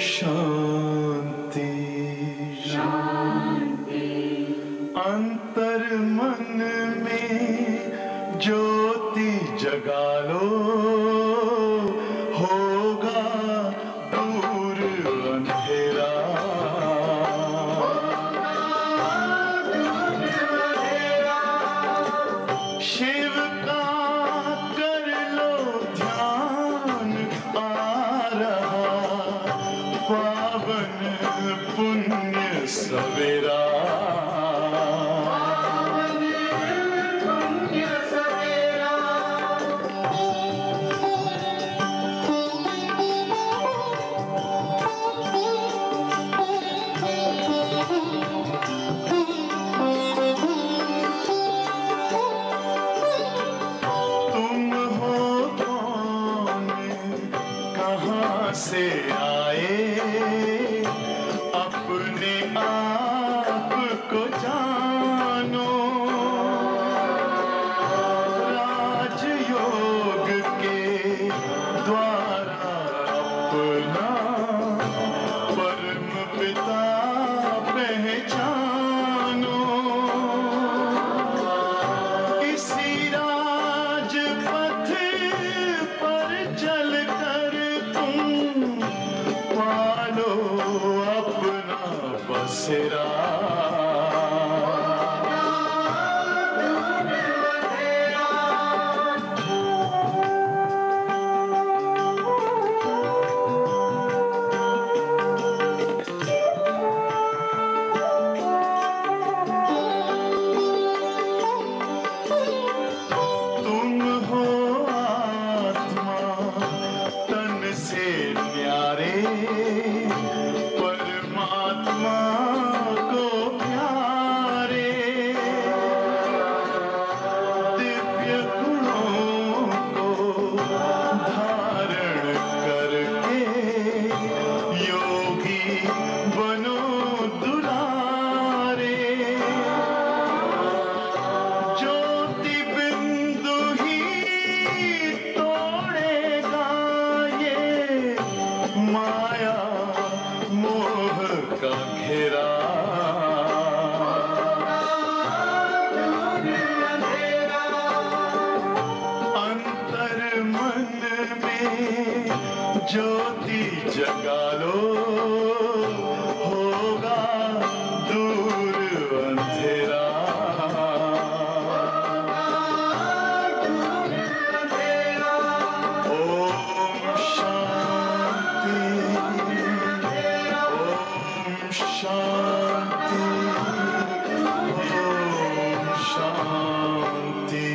शांति शांति। अंतर मन में ज्योति जगा लो, होगा दूर अंधेरा। शिव का कर लो ध्यान, आ रहा पावन पुण्य सवेरा। से आए अपने आप को जानो, राजयोग के द्वारा अपना परम पिता पहचानो। इसी राजपथ पर चलकर पालो अपना बसेरा। तुम हो आत्मा तन से न्यारे, परमात्मा को प्यारे। दिव्य गुणों को धारण करके योगी बनो दुलारे। ज्योति बिंदु ही तोड़ेगा ये माया मोह का घेरा। अंतर मन में ज्योति जगा लो, होगा दूर अंधेरा। ओम शांति ओम शांति ओम शांति।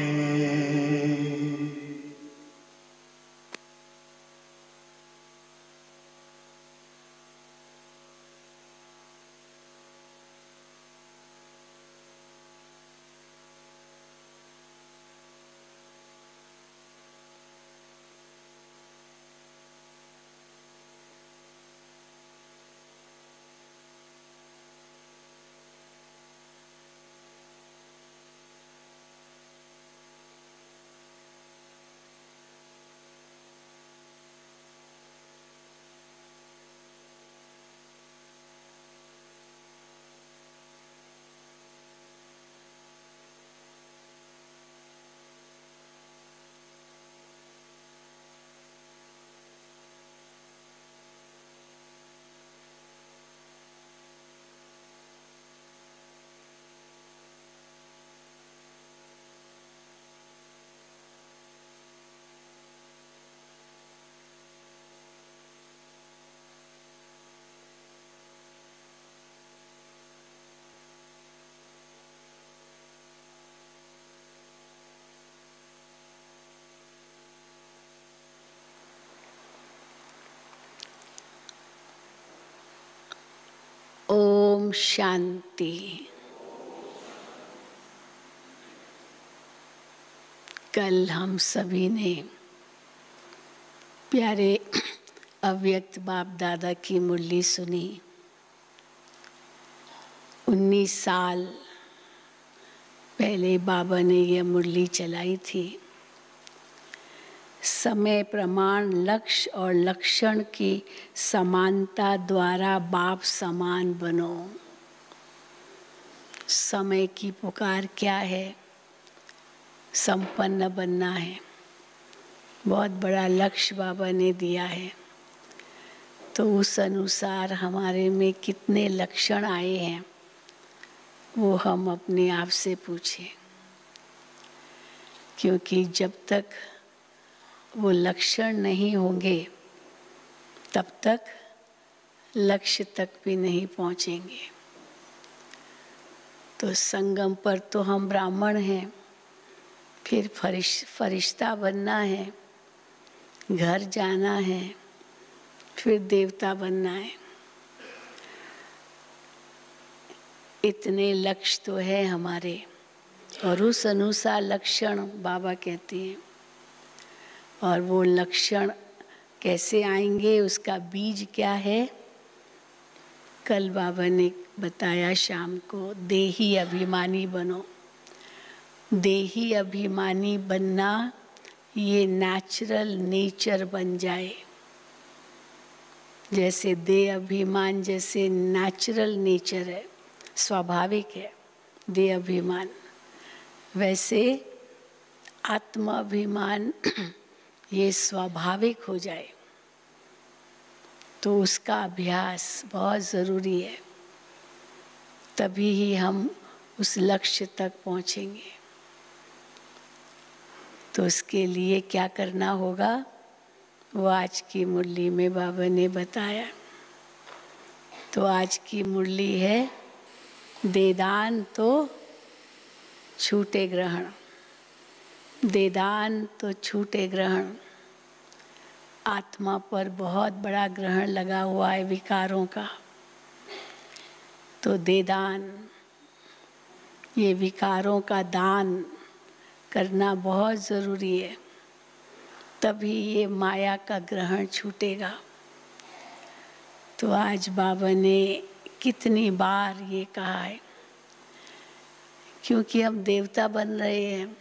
ओम शांति। कल हम सभी ने प्यारे अव्यक्त बाप दादा की मुरली सुनी। 19 साल पहले बाबा ने यह मुरली चलाई थी। समय, प्रमाण, लक्ष्य और लक्षण की समानता द्वारा बाप समान बनो। समय की पुकार क्या है? संपन्न बनना है। बहुत बड़ा लक्ष्य बाबा ने दिया है। तो उस अनुसार हमारे में कितने लक्षण आए हैं वो हम अपने आप से पूछें, क्योंकि जब तक वो लक्षण नहीं होंगे तब तक लक्ष्य तक भी नहीं पहुंचेंगे। तो संगम पर तो हम ब्राह्मण हैं, फिर फरिश्ता बनना है, घर जाना है, फिर देवता बनना है। इतने लक्ष्य तो है हमारे, और उस अनुसार लक्षण बाबा कहते हैं। और वो लक्षण कैसे आएंगे, उसका बीज क्या है? कल बाबा ने बताया शाम को, देही अभिमानी बनो। देही अभिमानी बनना ये नेचुरल नेचर बन जाए। जैसे देह अभिमान जैसे नेचुरल नेचर है, स्वाभाविक है देह अभिमान, वैसे आत्माभिमान ये स्वाभाविक हो जाए। तो उसका अभ्यास बहुत ज़रूरी है, तभी ही हम उस लक्ष्य तक पहुँचेंगे। तो उसके लिए क्या करना होगा वो आज की मुरली में बाबा ने बताया। तो आज की मुरली है, देदान तो छूटे ग्रहण। देदान तो छूटे ग्रहण। आत्मा पर बहुत बड़ा ग्रहण लगा हुआ है विकारों का। तो देदान, ये विकारों का दान करना बहुत ज़रूरी है, तभी ये माया का ग्रहण छूटेगा। तो आज बाबा ने कितनी बार ये कहा है, क्योंकि हम देवता बन रहे हैं।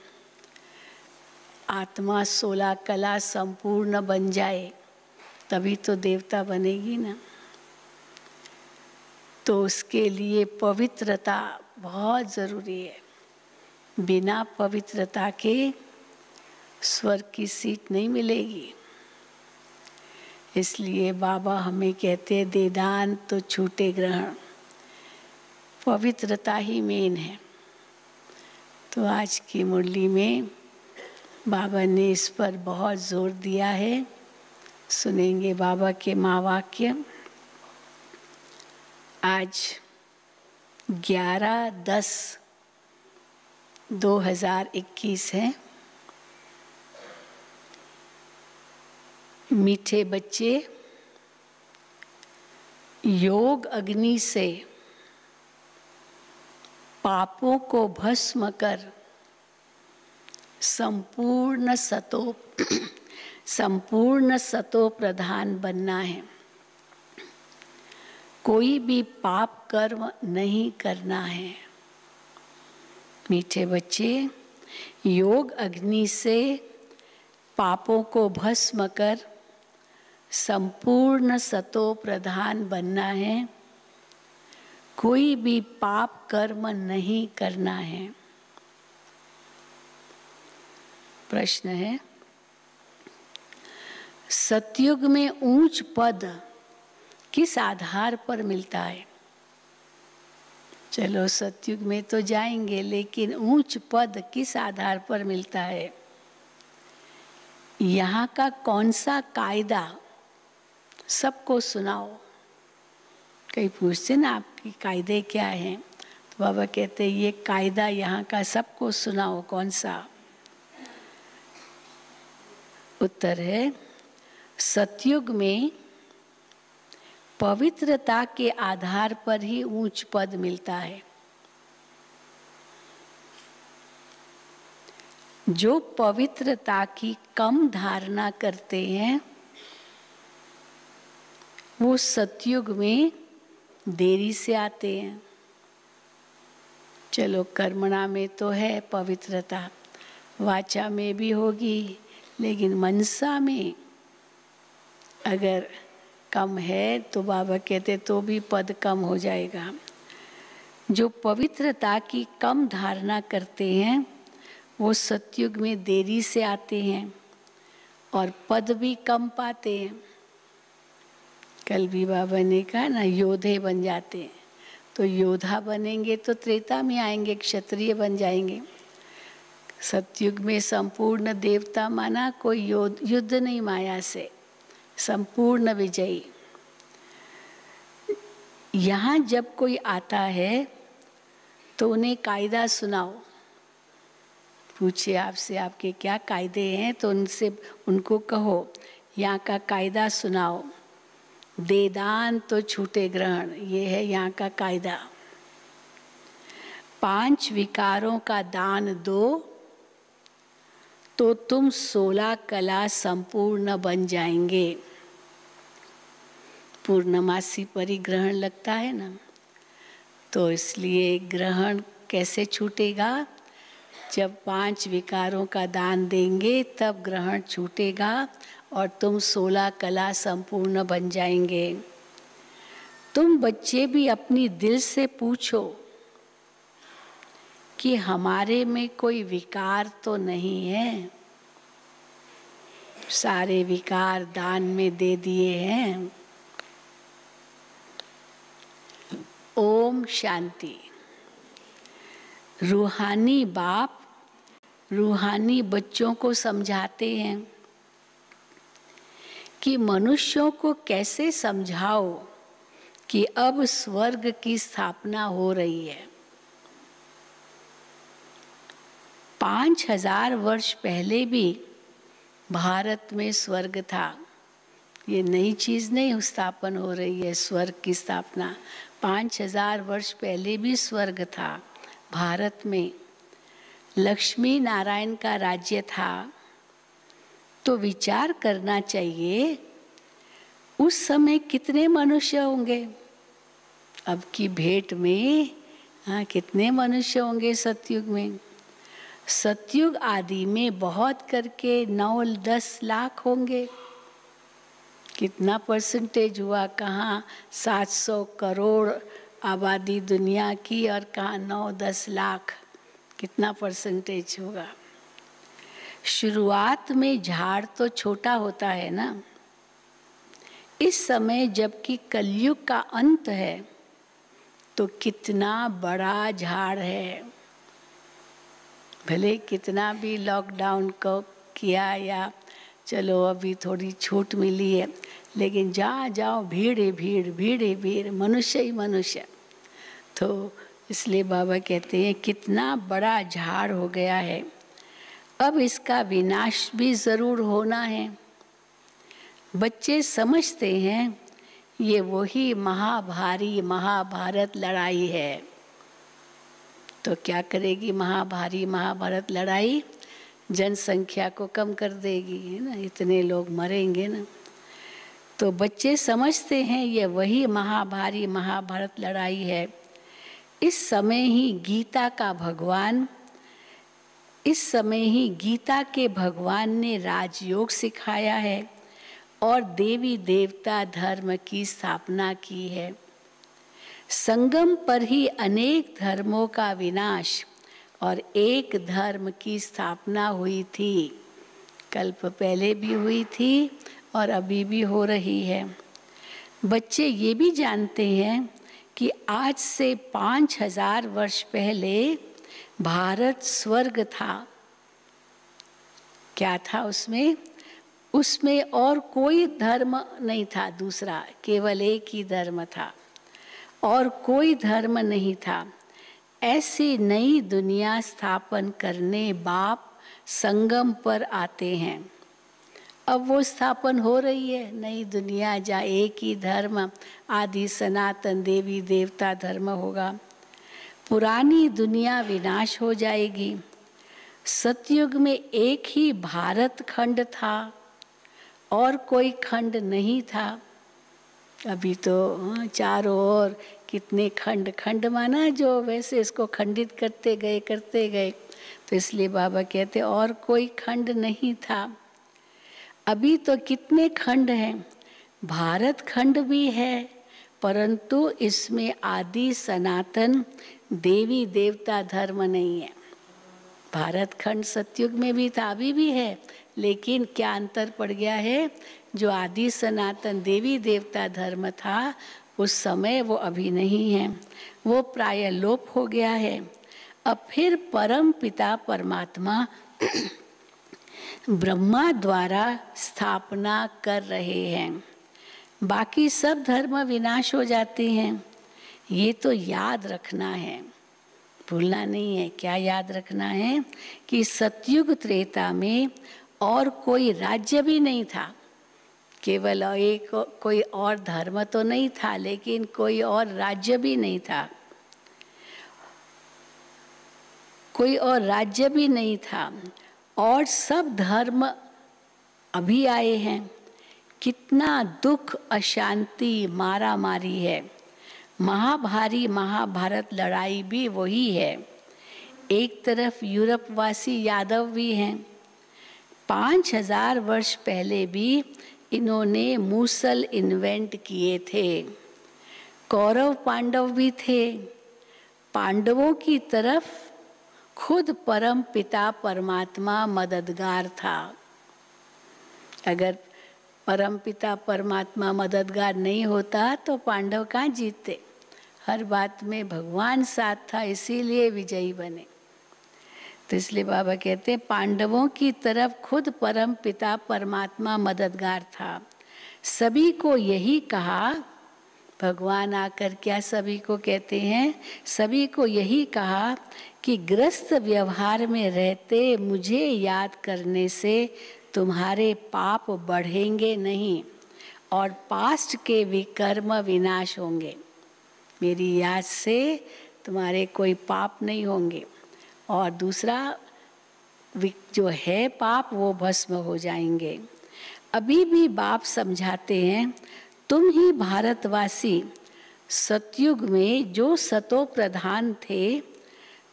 आत्मा 16 कला संपूर्ण बन जाए तभी तो देवता बनेगी ना। तो उसके लिए पवित्रता बहुत ज़रूरी है। बिना पवित्रता के स्वर्ग की सीट नहीं मिलेगी। इसलिए बाबा हमें कहते हैं, देदान तो छूटे ग्रहण। पवित्रता ही मेन है। तो आज की मुरली में बाबा ने इस पर बहुत जोर दिया है। सुनेंगे बाबा के महावाक्य। आज 11/10/2021 है। मीठे बच्चे, योग अग्नि से पापों को भस्म कर संपूर्ण सतो प्रधान बनना है। कोई भी पाप कर्म नहीं करना है। मीठे बच्चे, योग अग्नि से पापों को भस्म कर संपूर्ण सतो प्रधान बनना है। कोई भी पाप कर्म नहीं करना है। प्रश्न है, सतयुग में ऊंच पद किस आधार पर मिलता है? चलो सतयुग में तो जाएंगे, लेकिन ऊंच पद किस आधार पर मिलता है? यहाँ का कौन सा कायदा सबको सुनाओ। कई पूछते ना आपकी कायदे क्या हैं, तो बाबा कहते ये कायदा यहाँ का सबको सुनाओ। कौन सा? उत्तर है, सतयुग में पवित्रता के आधार पर ही ऊंच पद मिलता है। जो पवित्रता की कम धारणा करते हैं वो सतयुग में देरी से आते हैं। चलो कर्मणा में तो है पवित्रता, वाचा में भी होगी, लेकिन मनसा में अगर कम है तो बाबा कहते तो भी पद कम हो जाएगा। जो पवित्रता की कम धारणा करते हैं वो सतयुग में देरी से आते हैं और पद भी कम पाते हैं। कल भी बाबा ने कहा ना, योद्धे बन जाते हैं, तो योद्धा बनेंगे तो त्रेता में आएंगे, क्षत्रिय बन जाएंगे। सतयुग में संपूर्ण देवता माना, कोई युद्ध नहीं माया से, संपूर्ण विजयी। यहाँ जब कोई आता है तो उन्हें कायदा सुनाओ, पूछे आपसे आपके क्या कायदे हैं, तो उनको कहो यहाँ का कायदा सुनाओ। दे दान तो छूटे ग्रहण, ये है यहाँ का कायदा। 5 विकारों का दान दो तो तुम 16 कला संपूर्ण बन जाएंगे। पूर्णमासी परिग्रहण लगता है ना, तो इसलिए ग्रहण कैसे छूटेगा? जब 5 विकारों का दान देंगे तब ग्रहण छूटेगा और तुम 16 कला संपूर्ण बन जाएंगे। तुम बच्चे भी अपनी दिल से पूछो कि हमारे में कोई विकार तो नहीं है। सारे विकार दान में दे दिए हैं। ओम शांति। रूहानी बाप रूहानी बच्चों को समझाते हैं कि मनुष्यों को कैसे समझाओ कि अब स्वर्ग की स्थापना हो रही है। 5000 वर्ष पहले भी भारत में स्वर्ग था। ये नई चीज नहीं स्थापन हो रही है स्वर्ग की स्थापना। 5000 वर्ष पहले भी स्वर्ग था भारत में। लक्ष्मी नारायण का राज्य था। तो विचार करना चाहिए उस समय कितने मनुष्य होंगे। अब की भेंट में कितने मनुष्य होंगे सतयुग में। सतयुग आदि में बहुत करके 9-10 लाख होंगे। कितना परसेंटेज हुआ? कहाँ 700 करोड़ आबादी दुनिया की और कहाँ 9-10 लाख, कितना परसेंटेज होगा। शुरुआत में झाड़ तो छोटा होता है ना। इस समय जबकि कलयुग का अंत है तो कितना बड़ा झाड़ है। भले कितना भी लॉकडाउन को किया या चलो अभी थोड़ी छूट मिली है, लेकिन जहाँ जाओ भीड़ ही भीड़, भीड़ ही भीड़, मनुष्य ही मनुष्य। तो इसलिए बाबा कहते हैं कितना बड़ा झाड़ हो गया है। अब इसका विनाश भी जरूर होना है। बच्चे समझते हैं ये वही महाभारी महाभारत लड़ाई है। तो क्या करेगी महाभारत लड़ाई? जनसंख्या को कम कर देगी, है ना। इतने लोग मरेंगे ना। तो बच्चे समझते हैं ये वही महाभारत लड़ाई है। इस समय ही गीता के भगवान ने राजयोग सिखाया है और देवी देवता धर्म की स्थापना की है। संगम पर ही अनेक धर्मों का विनाश और एक धर्म की स्थापना हुई थी। कल्प पहले भी हुई थी और अभी भी हो रही है। बच्चे ये भी जानते हैं कि आज से 5000 वर्ष पहले भारत स्वर्ग था। क्या था उसमें? उसमें और कोई धर्म नहीं था दूसरा, केवल एक ही धर्म था और कोई धर्म नहीं था। ऐसी नई दुनिया स्थापन करने बाप संगम पर आते हैं। अब वो स्थापन हो रही है नई दुनिया, जहाँ एक ही धर्म आदि सनातन देवी देवता धर्म होगा। पुरानी दुनिया विनाश हो जाएगी। सतयुग में एक ही भारत खंड था और कोई खंड नहीं था। अभी तो चारों ओर कितने खंड माना, जो वैसे इसको खंडित करते गए। तो इसलिए बाबा कहते और कोई खंड नहीं था। अभी तो कितने खंड हैं, भारत खंड भी है, परंतु इसमें आदि सनातन देवी देवता धर्म नहीं है। भारत खंड सतयुग में भी था, अभी भी है, लेकिन क्या अंतर पड़ गया है, जो आदि सनातन देवी देवता धर्म था उस समय वो अभी नहीं है, वो प्राय लोप हो गया है। अब फिर परम पिता परमात्मा ब्रह्मा द्वारा स्थापना कर रहे हैं। बाकी सब धर्म विनाश हो जाते हैं, ये तो याद रखना है, भूलना नहीं है। क्या याद रखना है कि सतयुग त्रेता में और कोई राज्य भी नहीं था, केवल एक कोई और धर्म तो नहीं था, लेकिन कोई और राज्य भी नहीं था, कोई और राज्य भी नहीं था, और सब धर्म अभी आए हैं। कितना दुख, अशांति, मारा मारी है। महाभारी महाभारत लड़ाई भी वही है। एक तरफ यूरोपवासी यादव भी हैं, 5000 वर्ष पहले भी इन्होंने मूसल इन्वेंट किए थे। कौरव पांडव भी थे, पांडवों की तरफ खुद परम पिता परमात्मा मददगार था। अगर परम पिता परमात्मा मददगार नहीं होता तो पांडव कहाँ जीतते। हर बात में भगवान साथ था, इसीलिए विजयी बने। तो इसलिए बाबा कहते हैं पांडवों की तरफ खुद परम पिता परमात्मा मददगार था। सभी को यही कहा, भगवान आकर क्या सभी को कहते हैं, सभी को यही कहा कि ग्रस्त व्यवहार में रहते मुझे याद करने से तुम्हारे पाप बढ़ेंगे नहीं और पास्ट के विकर्म विनाश होंगे। मेरी याद से तुम्हारे कोई पाप नहीं होंगे, और दूसरा जो है पाप वो भस्म हो जाएंगे। अभी भी बाप समझाते हैं, तुम ही भारतवासी सतयुग में जो सतो प्रधान थे,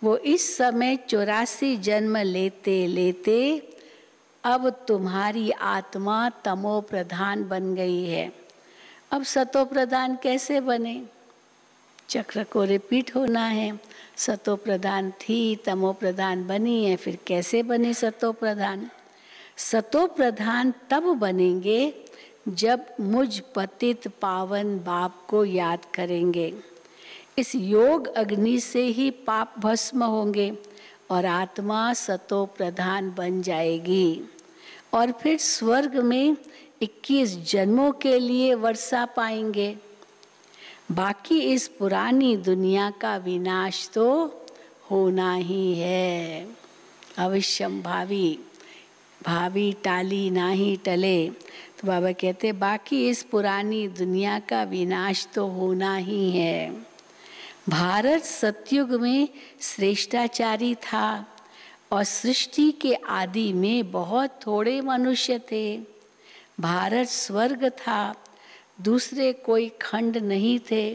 वो इस समय 84 जन्म लेते लेते अब तुम्हारी आत्मा तमो प्रधान बन गई है। अब सतो प्रधान कैसे बने? चक्र को रिपीट होना है। सतो प्रधान थी, तमो प्रधान बनी है, फिर कैसे बने सतो प्रधान? सतो प्रधान तब बनेंगे जब मुझ पतित पावन बाप को याद करेंगे। इस योग अग्नि से ही पाप भस्म होंगे और आत्मा सतो प्रधान बन जाएगी, और फिर स्वर्ग में 21 जन्मों के लिए वर्षा पाएंगे। बाकी इस पुरानी दुनिया का विनाश तो होना ही है। अवश्यम भावी, भावी टाली नाही टले। तो बाबा कहते बाकी इस पुरानी दुनिया का विनाश तो होना ही है। भारत सतयुग में श्रेष्ठाचारी था और सृष्टि के आदि में बहुत थोड़े मनुष्य थे। भारत स्वर्ग था, दूसरे कोई खंड नहीं थे।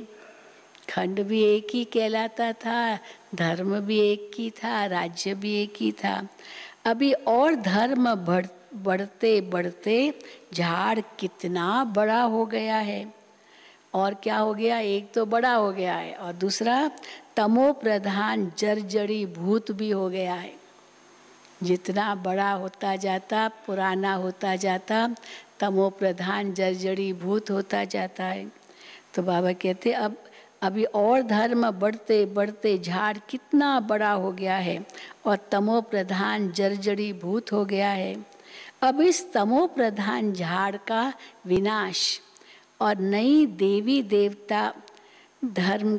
खंड भी एक ही कहलाता था, धर्म भी एक ही था, राज्य भी एक ही था। अभी और धर्म बढ़ते बढ़ते झाड़ कितना बड़ा हो गया है। और क्या हो गया? एक तो बड़ा हो गया है और दूसरा तमो प्रधान जर्जरी भूत भी हो गया है। जितना बड़ा होता जाता, पुराना होता जाता, तमो प्रधान जर्जरी भूत होता जाता है। तो बाबा कहते अब अभी और धर्म बढ़ते बढ़ते झाड़ कितना बड़ा हो गया है और तमो प्रधान जर्जरी भूत हो गया है। अब इस तमो प्रधान झाड़ का विनाश और नई देवी देवता धर्म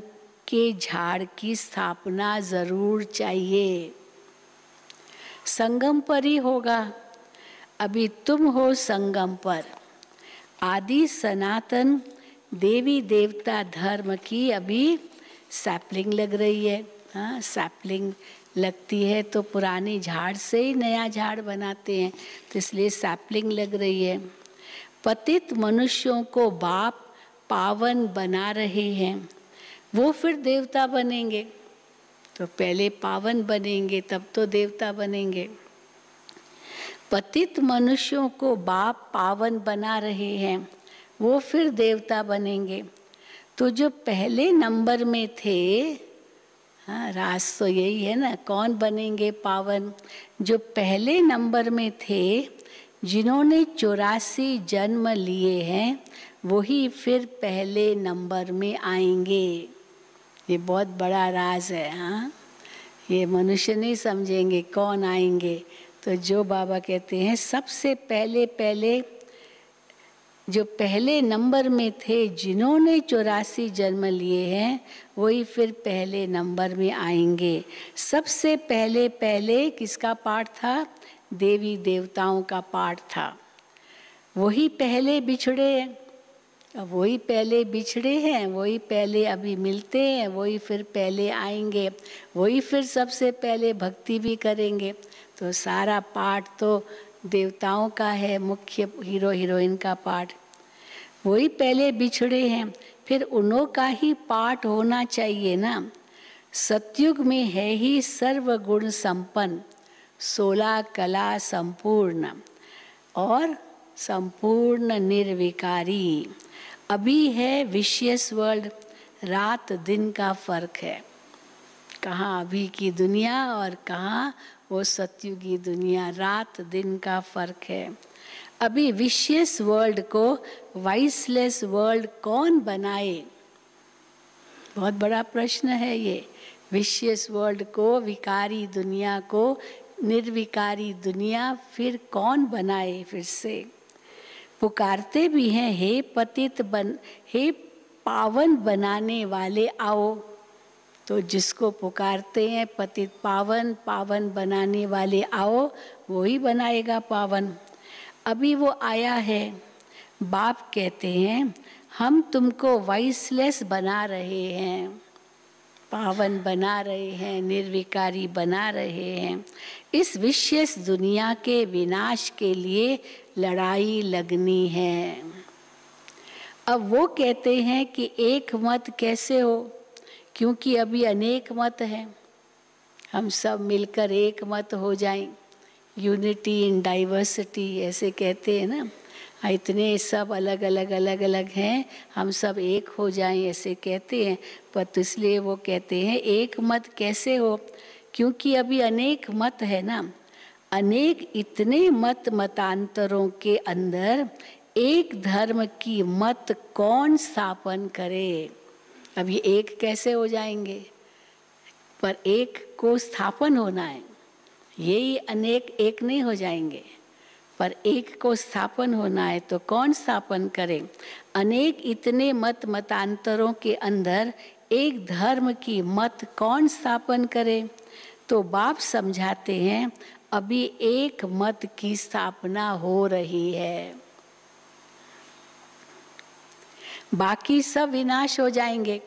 के झाड़ की स्थापना जरूर चाहिए। संगम पर ही होगा। अभी तुम हो संगम पर। आदि सनातन देवी देवता धर्म की अभी सैपलिंग लग रही है। हाँ, सैपलिंग लगती है तो पुरानी झाड़ से ही नया झाड़ बनाते हैं, तो इसलिए सैपलिंग लग रही है। पतित मनुष्यों को बाप पावन बना रहे हैं, वो फिर देवता बनेंगे। तो पहले पावन बनेंगे तब तो देवता बनेंगे। पतित मनुष्यों को बाप पावन बना रहे हैं, वो फिर देवता बनेंगे। तो जो पहले नंबर में थे, हाँ राज तो यही है ना, कौन बनेंगे पावन? जो पहले नंबर में थे, जिन्होंने 84 जन्म लिए हैं, वही फिर पहले नंबर में आएंगे। ये बहुत बड़ा राज है। हाँ, ये मनुष्य नहीं समझेंगे कौन आएंगे। तो जो बाबा कहते हैं सबसे पहले जो पहले नंबर में थे, जिन्होंने 84 जन्म लिए हैं, वही फिर पहले नंबर में आएंगे। सबसे पहले किसका पाठ था? देवी देवताओं का पाठ था। वही पहले बिछड़े हैं, अब वही पहले बिछड़े हैं, वही पहले अभी मिलते हैं, वही फिर पहले आएंगे, वही फिर सबसे पहले भक्ति भी करेंगे। तो सारा पाठ तो देवताओं का है, मुख्य हीरो हीरोइन का पाठ। वही पहले बिछड़े हैं, फिर उन्हों का ही पाठ होना चाहिए ना। सतयुग में है ही सर्वगुण संपन्न, 16 कला संपूर्ण और संपूर्ण निर्विकारी। अभी है विशियस वर्ल्ड, रात दिन का फर्क है। कहाँ अभी की दुनिया और कहाँ वो सतयुगी दुनिया, रात दिन का फर्क है। अभी विशियस वर्ल्ड को वाइसलेस वर्ल्ड कौन बनाए? बहुत बड़ा प्रश्न है ये। विशियस वर्ल्ड को, विकारी दुनिया को निर्विकारी दुनिया फिर कौन बनाए? फिर से पुकारते भी हैं, हे पतित हे पावन बनाने वाले आओ। तो जिसको पुकारते हैं पतित पावन बनाने वाले आओ, वो ही बनाएगा पावन। अभी वो आया है। बाप कहते हैं हम तुमको वाइसलेस बना रहे हैं, पावन बना रहे हैं, निर्विकारी बना रहे हैं। इस विशेष दुनिया के विनाश के लिए लड़ाई लगनी है। अब वो कहते हैं कि एक मत कैसे हो, क्योंकि अभी अनेक मत हैं। हम सब मिलकर एक मत हो जाएं, यूनिटी इन डाइवर्सिटी ऐसे कहते हैं ना। इतने सब अलग अलग हैं, हम सब एक हो जाएं ऐसे कहते हैं। पर तो इसलिए वो कहते हैं एक मत कैसे हो, क्योंकि अभी अनेक मत है ना। अनेक इतने मतांतरों के अंदर एक धर्म की मत कौन स्थापन करे? अब ये एक कैसे हो जाएंगे? पर एक को स्थापन होना है, यही अनेक एक नहीं हो जाएंगे, पर एक को स्थापन होना है। तो कौन स्थापन करे? अनेक इतने मतांतरों के अंदर एक धर्म की मत कौन स्थापन करे? तो बाप समझाते हैं अभी एक मत की स्थापना हो रही है, बाकी सब विनाश हो जाएंगे।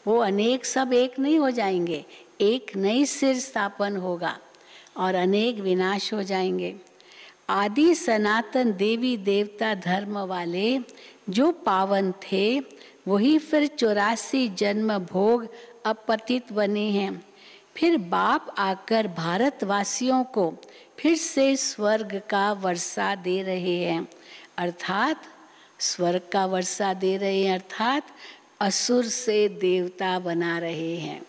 वो अनेक सब एक नहीं हो जाएंगे, एक नई सिर स्थापन होगा और अनेक विनाश हो जाएंगे। आदि सनातन देवी देवता धर्म वाले जो पावन थे, वही फिर 84 जन्म भोग अपतित बने हैं। फिर बाप आकर भारतवासियों को फिर से स्वर्ग का वर्षा दे रहे हैं, अर्थात स्वर्ग का वर्षा दे रहे हैं, अर्थात असुर से देवता बना रहे हैं।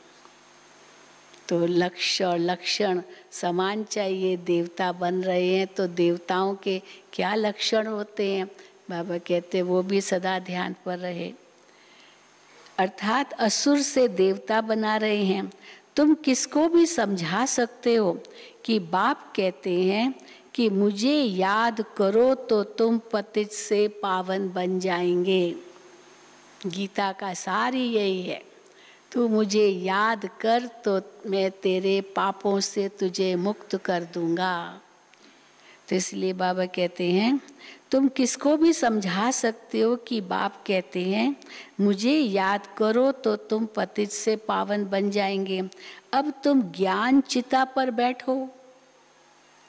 तो लक्ष्य और लक्षण समान चाहिए। देवता बन रहे हैं तो देवताओं के क्या लक्षण होते हैं? बाबा कहते वो भी सदा ध्यान पर रहे, अर्थात असुर से देवता बना रहे हैं। तुम किसको भी समझा सकते हो कि बाप कहते हैं कि मुझे याद करो तो तुम पतित से पावन बन जाएंगे। गीता का सार ही यही है, तू मुझे याद कर तो मैं तेरे पापों से तुझे मुक्त कर दूंगा। तो इसलिए बाबा कहते हैं तुम किसको भी समझा सकते हो कि बाप कहते हैं मुझे याद करो तो तुम पतित से पावन बन जाएंगे। अब तुम ज्ञान चिता पर बैठो,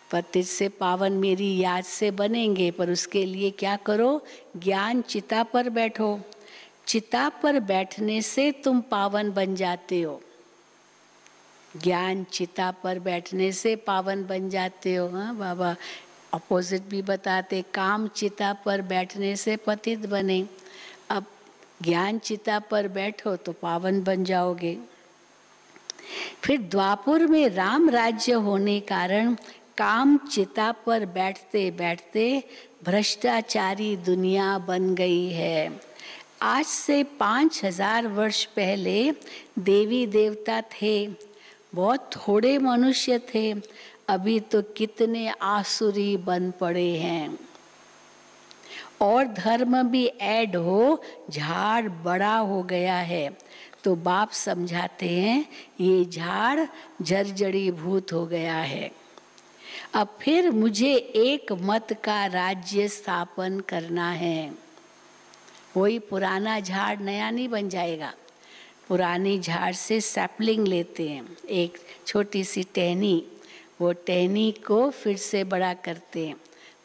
पतित से पावन मेरी याद से बनेंगे, पर उसके लिए क्या करो? ज्ञान चिता पर बैठो। चिता पर बैठने से तुम पावन बन जाते हो, ज्ञान चिता पर बैठने से पावन बन जाते हो। हाँ बाबा अपोजिट भी बताते, काम चिता पर बैठने से पतित बने, अब ज्ञान चिता पर बैठो तो पावन बन जाओगे। फिर द्वापुर में राम राज्य होने कारण काम चिता पर बैठते बैठते भ्रष्टाचारी दुनिया बन गई है। आज से 5000 वर्ष पहले देवी देवता थे, बहुत थोड़े मनुष्य थे, अभी तो कितने आसुरी बन पड़े हैं। और धर्म भी ऐड हो, झाड़ बड़ा हो गया है। तो बाप समझाते हैं ये झाड़ जर्जरी भूत हो गया है। अब फिर मुझे एक मत का राज्य स्थापन करना है। वही पुराना झाड़ नया नहीं बन जाएगा। पुरानी झाड़ से सैपलिंग लेते हैं, एक छोटी सी टहनी, वो टहनी को फिर से बड़ा करते हैं,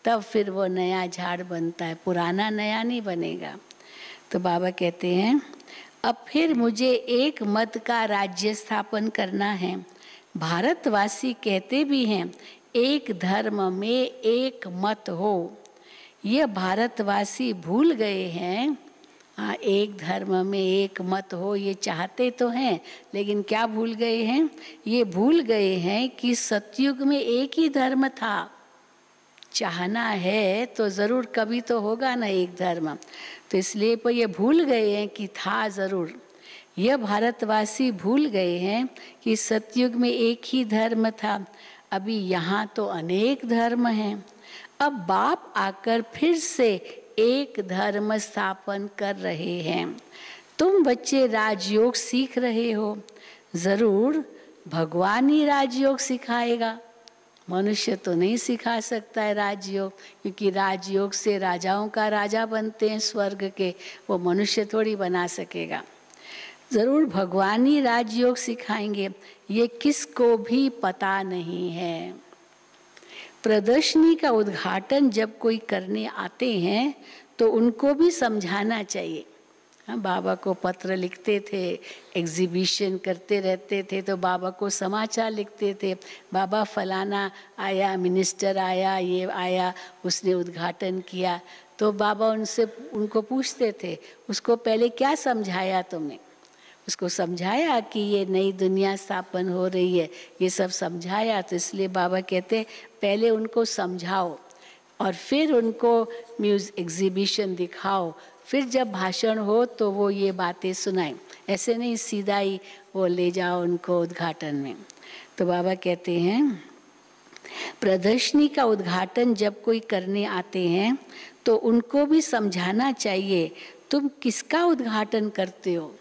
तब फिर वो नया झाड़ बनता है, पुराना नया नहीं बनेगा। तो बाबा कहते हैं अब फिर मुझे एक मत का राज्य स्थापन करना है। भारतवासी कहते भी हैं एक धर्म में एक मत हो। ये भारतवासी भूल गए हैं। हाँ, एक धर्म में एक मत हो ये चाहते तो हैं, लेकिन क्या भूल गए हैं? ये भूल गए हैं कि सतयुग में एक ही धर्म था। चाहना है तो ज़रूर कभी तो होगा ना एक धर्म, तो इसलिए पर ये भूल गए हैं कि था ज़रूर। यह भारतवासी भूल गए हैं कि सतयुग में एक ही धर्म था, अभी यहाँ तो अनेक धर्म हैं। अब बाप आकर फिर से एक धर्म स्थापन कर रहे हैं। तुम बच्चे राजयोग सीख रहे हो, ज़रूर भगवान ही राजयोग सिखाएगा, मनुष्य तो नहीं सिखा सकता है राजयोग, क्योंकि राजयोग से राजाओं का राजा बनते हैं स्वर्ग के, वो मनुष्य थोड़ी बना सकेगा। ज़रूर भगवान ही राजयोग सिखाएंगे, ये किसको भी पता नहीं है। प्रदर्शनी का उद्घाटन जब कोई करने आते हैं तो उनको भी समझाना चाहिए। हाँ, बाबा को पत्र लिखते थे, एग्जीबिशन करते रहते थे, तो बाबा को समाचार लिखते थे, बाबा फलाना आया, मिनिस्टर आया, ये आया, उसने उद्घाटन किया। तो बाबा उनको पूछते थे उसको पहले क्या समझाया तुमने? उसको समझाया कि ये नई दुनिया स्थापन हो रही है, ये सब समझाया। तो इसलिए बाबा कहते पहले उनको समझाओ और फिर उनको एग्जीबिशन दिखाओ, फिर जब भाषण हो तो वो ये बातें सुनाएं। ऐसे नहीं सीधा ही वो ले जाओ उनको उद्घाटन में। तो बाबा कहते हैं प्रदर्शनी का उद्घाटन जब कोई करने आते हैं तो उनको भी समझाना चाहिए तुम किसका उद्घाटन करते हो,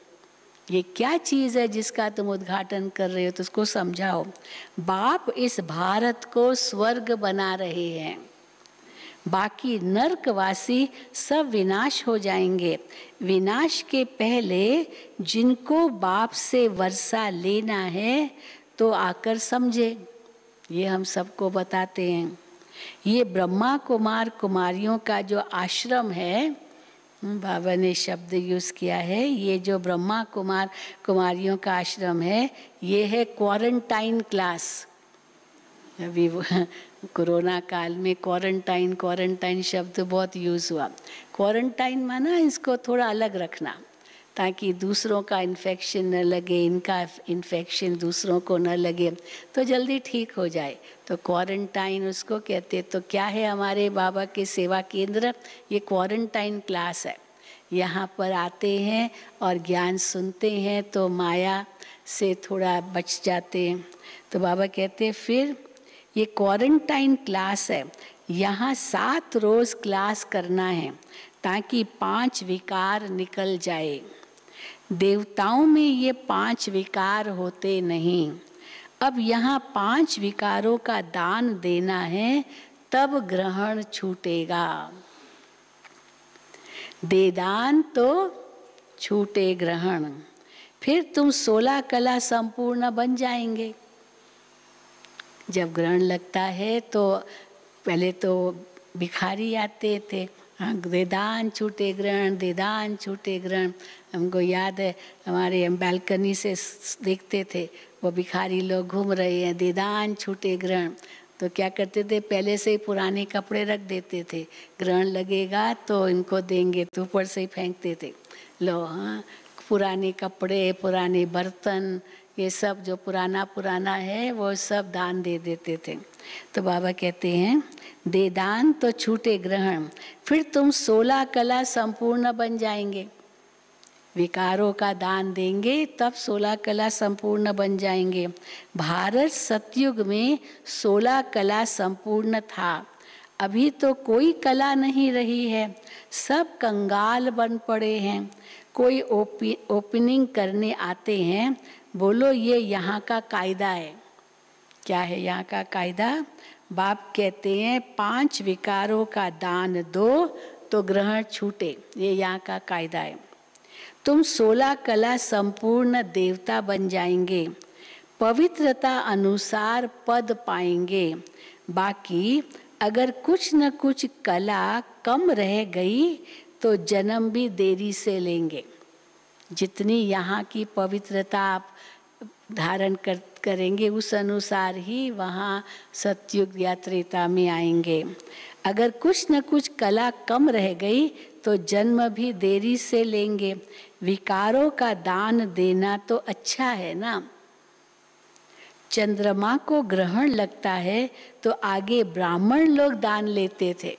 ये क्या चीज़ है जिसका तुम उद्घाटन कर रहे हो, तो उसको समझाओ। बाप इस भारत को स्वर्ग बना रहे हैं, बाकी नरकवासी सब विनाश हो जाएंगे। विनाश के पहले जिनको बाप से वर्षा लेना है तो आकर समझे, ये हम सबको बताते हैं। ये ब्रह्मा कुमार कुमारियों का जो आश्रम है, बाबा ने शब्द यूज़ किया है, ये जो ब्रह्मा कुमार कुमारियों का आश्रम है ये है क्वारंटाइन क्लास। अभी कोरोना काल में क्वारंटाइन शब्द बहुत यूज़ हुआ। क्वारंटाइन माना इसको थोड़ा अलग रखना ताकि दूसरों का इन्फेक्शन न लगे, इनका इन्फेक्शन दूसरों को न लगे, तो जल्दी ठीक हो जाए, तो क्वारंटाइन उसको कहते। तो क्या है हमारे बाबा के सेवा केंद्र, ये क्वारंटाइन क्लास है। यहाँ पर आते हैं और ज्ञान सुनते हैं तो माया से थोड़ा बच जाते हैं। तो बाबा कहते फिर ये क्वारंटाइन क्लास है, यहाँ 7 रोज़ क्लास करना है ताकि 5 विकार निकल जाए। देवताओं में ये 5 विकार होते नहीं। अब यहाँ 5 विकारों का दान देना है, तब ग्रहण छूटेगा। दे दान तो छूटे ग्रहण, फिर तुम 16 कला संपूर्ण बन जाएंगे। जब ग्रहण लगता है तो पहले तो भिखारी आते थे, हाँ, देदान छूटे ग्रहण, देदान छूटे ग्रहण। हमको याद है हमारे हम बालकनी से देखते थे वो भिखारी लोग घूम रहे हैं, देदान छूटे ग्रहण। तो क्या करते थे, पहले से ही पुराने कपड़े रख देते थे, ग्रहण लगेगा तो इनको देंगे, तो ऊपर से ही फेंकते थे। लो हाँ, पुराने कपड़े, पुराने बर्तन, ये सब जो पुराना पुराना है वो सब दान दे देते थे। तो बाबा कहते हैं दे दान तो छूटे ग्रहण, फिर तुम 16 कला संपूर्ण बन जाएंगे। विकारों का दान देंगे तब 16 कला संपूर्ण बन जाएंगे। भारत सतयुग में 16 कला संपूर्ण था, अभी तो कोई कला नहीं रही है, सब कंगाल बन पड़े हैं। कोई ओपनिंग करने आते हैं, बोलो ये यहाँ का कायदा है। क्या है यहाँ का कायदा? बाप कहते हैं 5 विकारों का दान दो तो ग्रहण छूटे, ये यहाँ का कायदा है। तुम 16 कला संपूर्ण देवता बन जाएंगे, पवित्रता अनुसार पद पाएंगे। बाकी अगर कुछ न कुछ कला कम रह गई तो जन्म भी देरी से लेंगे। जितनी यहाँ की पवित्रता आप धारण करेंगे उस अनुसार ही वहाँ सतयुग या त्रेता में आएंगे। अगर कुछ न कुछ कला कम रह गई तो जन्म भी देरी से लेंगे। विकारों का दान देना तो अच्छा है ना। चंद्रमा को ग्रहण लगता है तो आगे ब्राह्मण लोग दान लेते थे,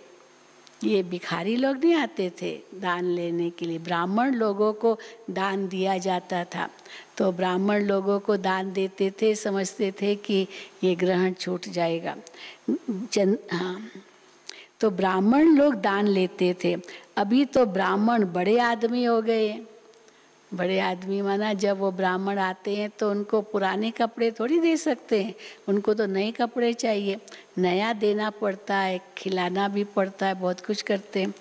ये भिखारी लोग नहीं आते थे दान लेने के लिए, ब्राह्मण लोगों को दान दिया जाता था। तो ब्राह्मण लोगों को दान देते थे, समझते थे कि ये ग्रहण छूट जाएगा। हाँ, तो ब्राह्मण लोग दान लेते थे। अभी तो ब्राह्मण बड़े आदमी हो गए। बड़े आदमी माना जब वो ब्राह्मण आते हैं तो उनको पुराने कपड़े थोड़ी दे सकते हैं, उनको तो नए कपड़े चाहिए, नया देना पड़ता है, खिलाना भी पड़ता है, बहुत कुछ करते हैं।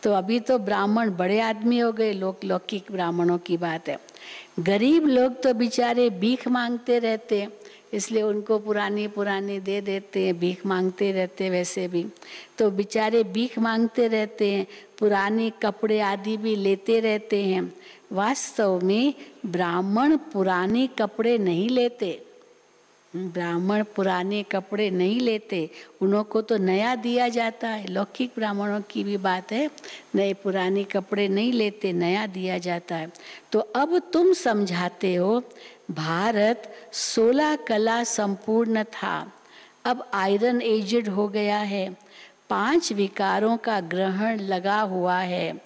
तो अभी तो ब्राह्मण बड़े आदमी हो गए, लौकिक ब्राह्मणों की बात है। गरीब लोग तो बेचारे भीख मांगते रहते हैं, इसलिए उनको पुराने दे देते हैं, भीख मांगते रहते हैं वैसे भी। तो बेचारे भीख मांगते रहते हैं, पुराने कपड़े आदि भी लेते रहते हैं। वास्तव में ब्राह्मण पुराने कपड़े नहीं लेते, ब्राह्मण पुराने कपड़े नहीं लेते, उन्हों को तो नया दिया जाता है। लौकिक ब्राह्मणों की भी बात है, नए पुराने कपड़े नहीं लेते, नया दिया जाता है। तो अब तुम समझाते हो भारत 16 कला संपूर्ण था, अब आयरन एजेड हो गया है, 5 विकारों का ग्रहण लगा हुआ है।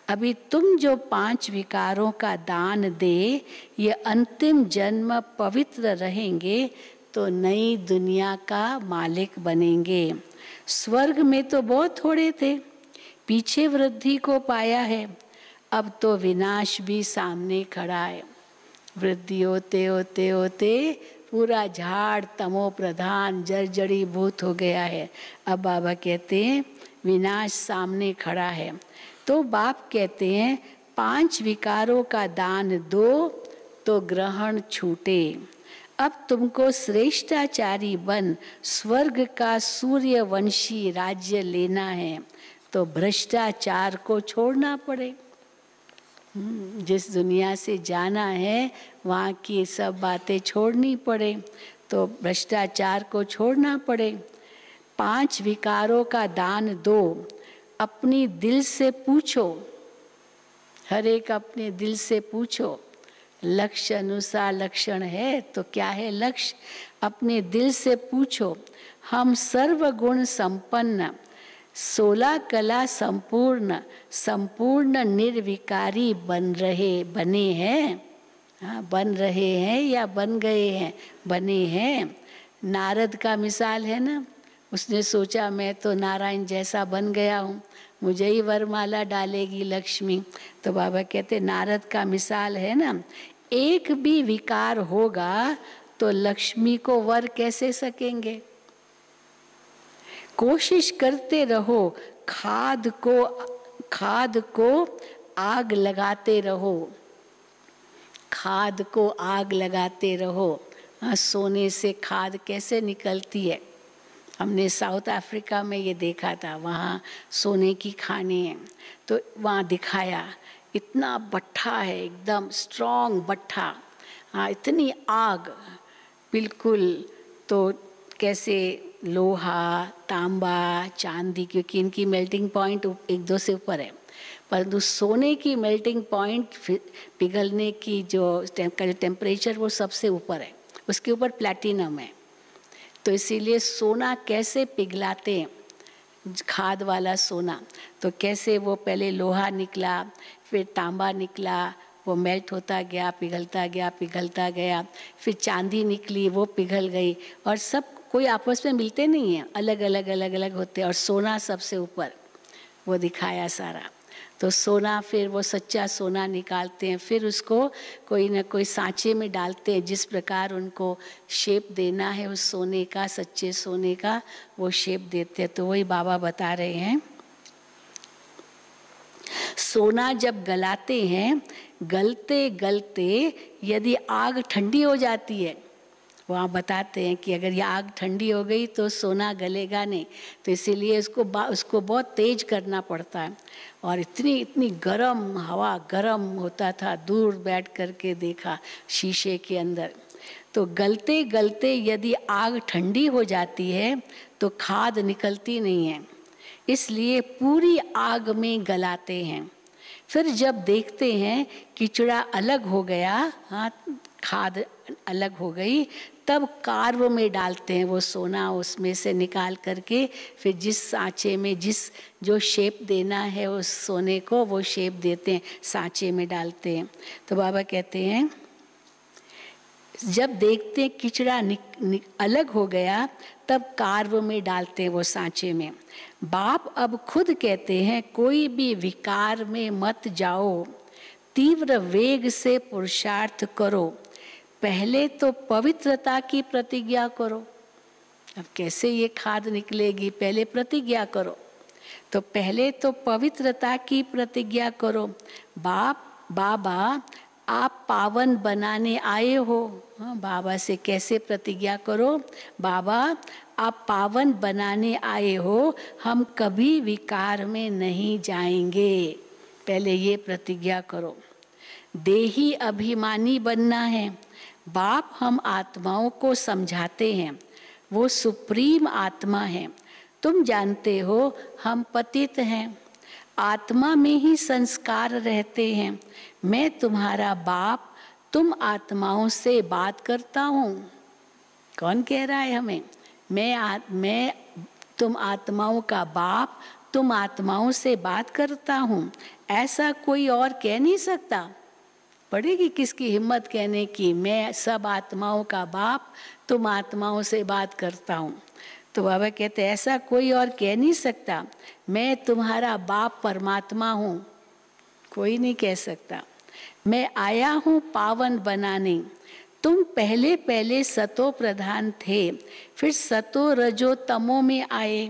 अभी तुम जो 5 विकारों का दान दे, ये अंतिम जन्म पवित्र रहेंगे तो नई दुनिया का मालिक बनेंगे। स्वर्ग में तो बहुत थोड़े थे, पीछे वृद्धि को पाया है, अब तो विनाश भी सामने खड़ा है। वृद्धि होते होते होते पूरा झाड़ तमो प्रधान जर्जरी भूत हो गया है। अब बाबा कहते हैं विनाश सामने खड़ा है। तो बाप कहते हैं 5 विकारों का दान दो तो ग्रहण छूटे। अब तुमको श्रेष्ठाचारी बन स्वर्ग का सूर्यवंशी राज्य लेना है तो भ्रष्टाचार को छोड़ना पड़े। जिस दुनिया से जाना है वहाँ की सब बातें छोड़नी पड़े, तो भ्रष्टाचार को छोड़ना पड़े। 5 विकारों का दान दो, अपनी दिल से पूछो, हर एक अपने दिल से पूछो लक्ष्य अनुसार लक्षण है तो क्या है लक्ष्य, अपने दिल से पूछो। हम सर्वगुण संपन्न 16 कला संपूर्ण संपूर्ण निर्विकारी बने हैं। हाँ, बन रहे हैं या बन गए हैं? बने हैं। नारद का मिसाल है ना, उसने सोचा मैं तो नारायण जैसा बन गया हूँ, मुझे ही वरमाला डालेगी लक्ष्मी। तो बाबा कहते नारद का मिसाल है ना, एक भी विकार होगा तो लक्ष्मी को वर कैसे सकेंगे। कोशिश करते रहो, खाद को आग लगाते रहो, खाद को आग लगाते रहो। सोने से खाद कैसे निकलती है, हमने साउथ अफ्रीका में ये देखा था, वहाँ सोने की खानें हैं, तो वहाँ दिखाया इतना भट्ठा है, एकदम स्ट्रॉन्ग भट्ठा, हाँ इतनी आग बिल्कुल, तो कैसे लोहा, तांबा, चांदी, क्योंकि इनकी मेल्टिंग पॉइंट एक दो से ऊपर है, परंतु सोने की मेल्टिंग पॉइंट पिघलने की जो टेम्परेचर वो सबसे ऊपर है, उसके ऊपर प्लैटिनम है। तो इसीलिए सोना कैसे पिघलाते हैं, खाद वाला सोना, तो कैसे वो पहले लोहा निकला, फिर तांबा निकला, वो मेल्ट होता गया, पिघलता गया, पिघलता गया, फिर चांदी निकली, वो पिघल गई, और सब कोई आपस में मिलते नहीं हैं, अलग अलग अलग अलग होते हैं, और सोना सबसे ऊपर वो दिखाया सारा। तो सोना, फिर वो सच्चा सोना निकालते हैं, फिर उसको कोई ना कोई सांचे में डालते हैं, जिस प्रकार उनको शेप देना है उस सोने का, सच्चे सोने का, वो शेप देते हैं। तो वही बाबा बता रहे हैं, सोना जब गलाते हैं, गलते गलते यदि आग ठंडी हो जाती है, वहाँ बताते हैं कि अगर ये आग ठंडी हो गई तो सोना गलेगा नहीं, तो इसीलिए उसको बहुत तेज करना पड़ता है। और इतनी गरम हवा, गरम होता था, दूर बैठ करके देखा शीशे के अंदर। तो गलते गलते यदि आग ठंडी हो जाती है तो खाद निकलती नहीं है, इसलिए पूरी आग में गलाते हैं। फिर जब देखते हैं कीचड़ा अलग हो गया, हाँ, खाद अलग हो गई, तब कार्व में डालते हैं वो सोना, उसमें से निकाल करके फिर जिस सांचे में जो शेप देना है उस सोने को, वो शेप देते हैं, सांचे में डालते हैं। तो बाबा कहते हैं, जब देखते हैं कीचड़ा अलग हो गया, तब कार्व में डालते हैं वो सांचे में। बाप अब खुद कहते हैं, कोई भी विकार में मत जाओ, तीव्र वेग से पुरुषार्थ करो, पहले तो पवित्रता की प्रतिज्ञा करो। अब कैसे ये खाद निकलेगी, पहले प्रतिज्ञा करो। तो पहले तो पवित्रता की प्रतिज्ञा करो। बाबा आप पावन बनाने आए हो। बाबा से कैसे प्रतिज्ञा करो, बाबा आप पावन बनाने आए हो, हम कभी विकार में नहीं जाएंगे, पहले ये प्रतिज्ञा करो। देही अभिमानी बनना है। बाप हम आत्माओं को समझाते हैं, वो सुप्रीम आत्मा है, तुम जानते हो हम पतित हैं, आत्मा में ही संस्कार रहते हैं। मैं तुम्हारा बाप, तुम आत्माओं से बात करता हूँ। कौन कह रहा है हमें? मैं तुम आत्माओं का बाप, तुम आत्माओं से बात करता हूँ, ऐसा कोई और कह नहीं सकता। पड़ेगी किसकी हिम्मत कहने की, मैं सब आत्माओं का बाप, तुम आत्माओं से बात करता हूँ। तो बाबा कहते ऐसा कोई और कह नहीं सकता, मैं तुम्हारा बाप परमात्मा हूँ, कोई नहीं कह सकता। मैं आया हूँ पावन बनाने। तुम पहले पहले सतो प्रधान थे, फिर सतो रजो तमो में आए,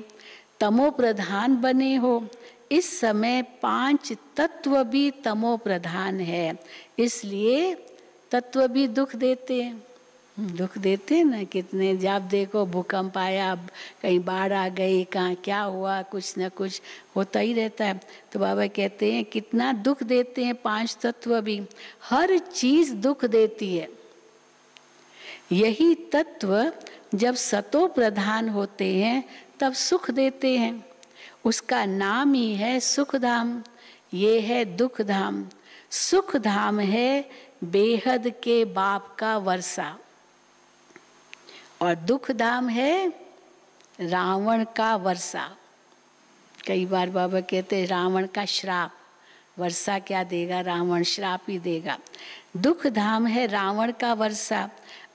तमो प्रधान बने हो। इस समय 5 तत्व भी तमो प्रधान है, इसलिए तत्व भी दुख देते हैं। दुख देते हैं ना कितने, जब देखो भूकंप आया, कहीं बाढ़ आ गई, कहाँ क्या हुआ, कुछ ना कुछ होता ही रहता है। तो बाबा कहते हैं कितना दुख देते हैं 5 तत्व भी, हर चीज दुख देती है। यही तत्व जब सतो प्रधान होते हैं तब सुख देते हैं, उसका नाम ही है सुख धाम। ये है दुख धाम। सुख धाम है बेहद के बाप का वर्षा, और दुख धाम है रावण का वर्षा। कई बार बाबा कहते हैं रावण का श्राप, वर्षा क्या देगा, रावण श्राप ही देगा। दुख धाम है रावण का वर्षा।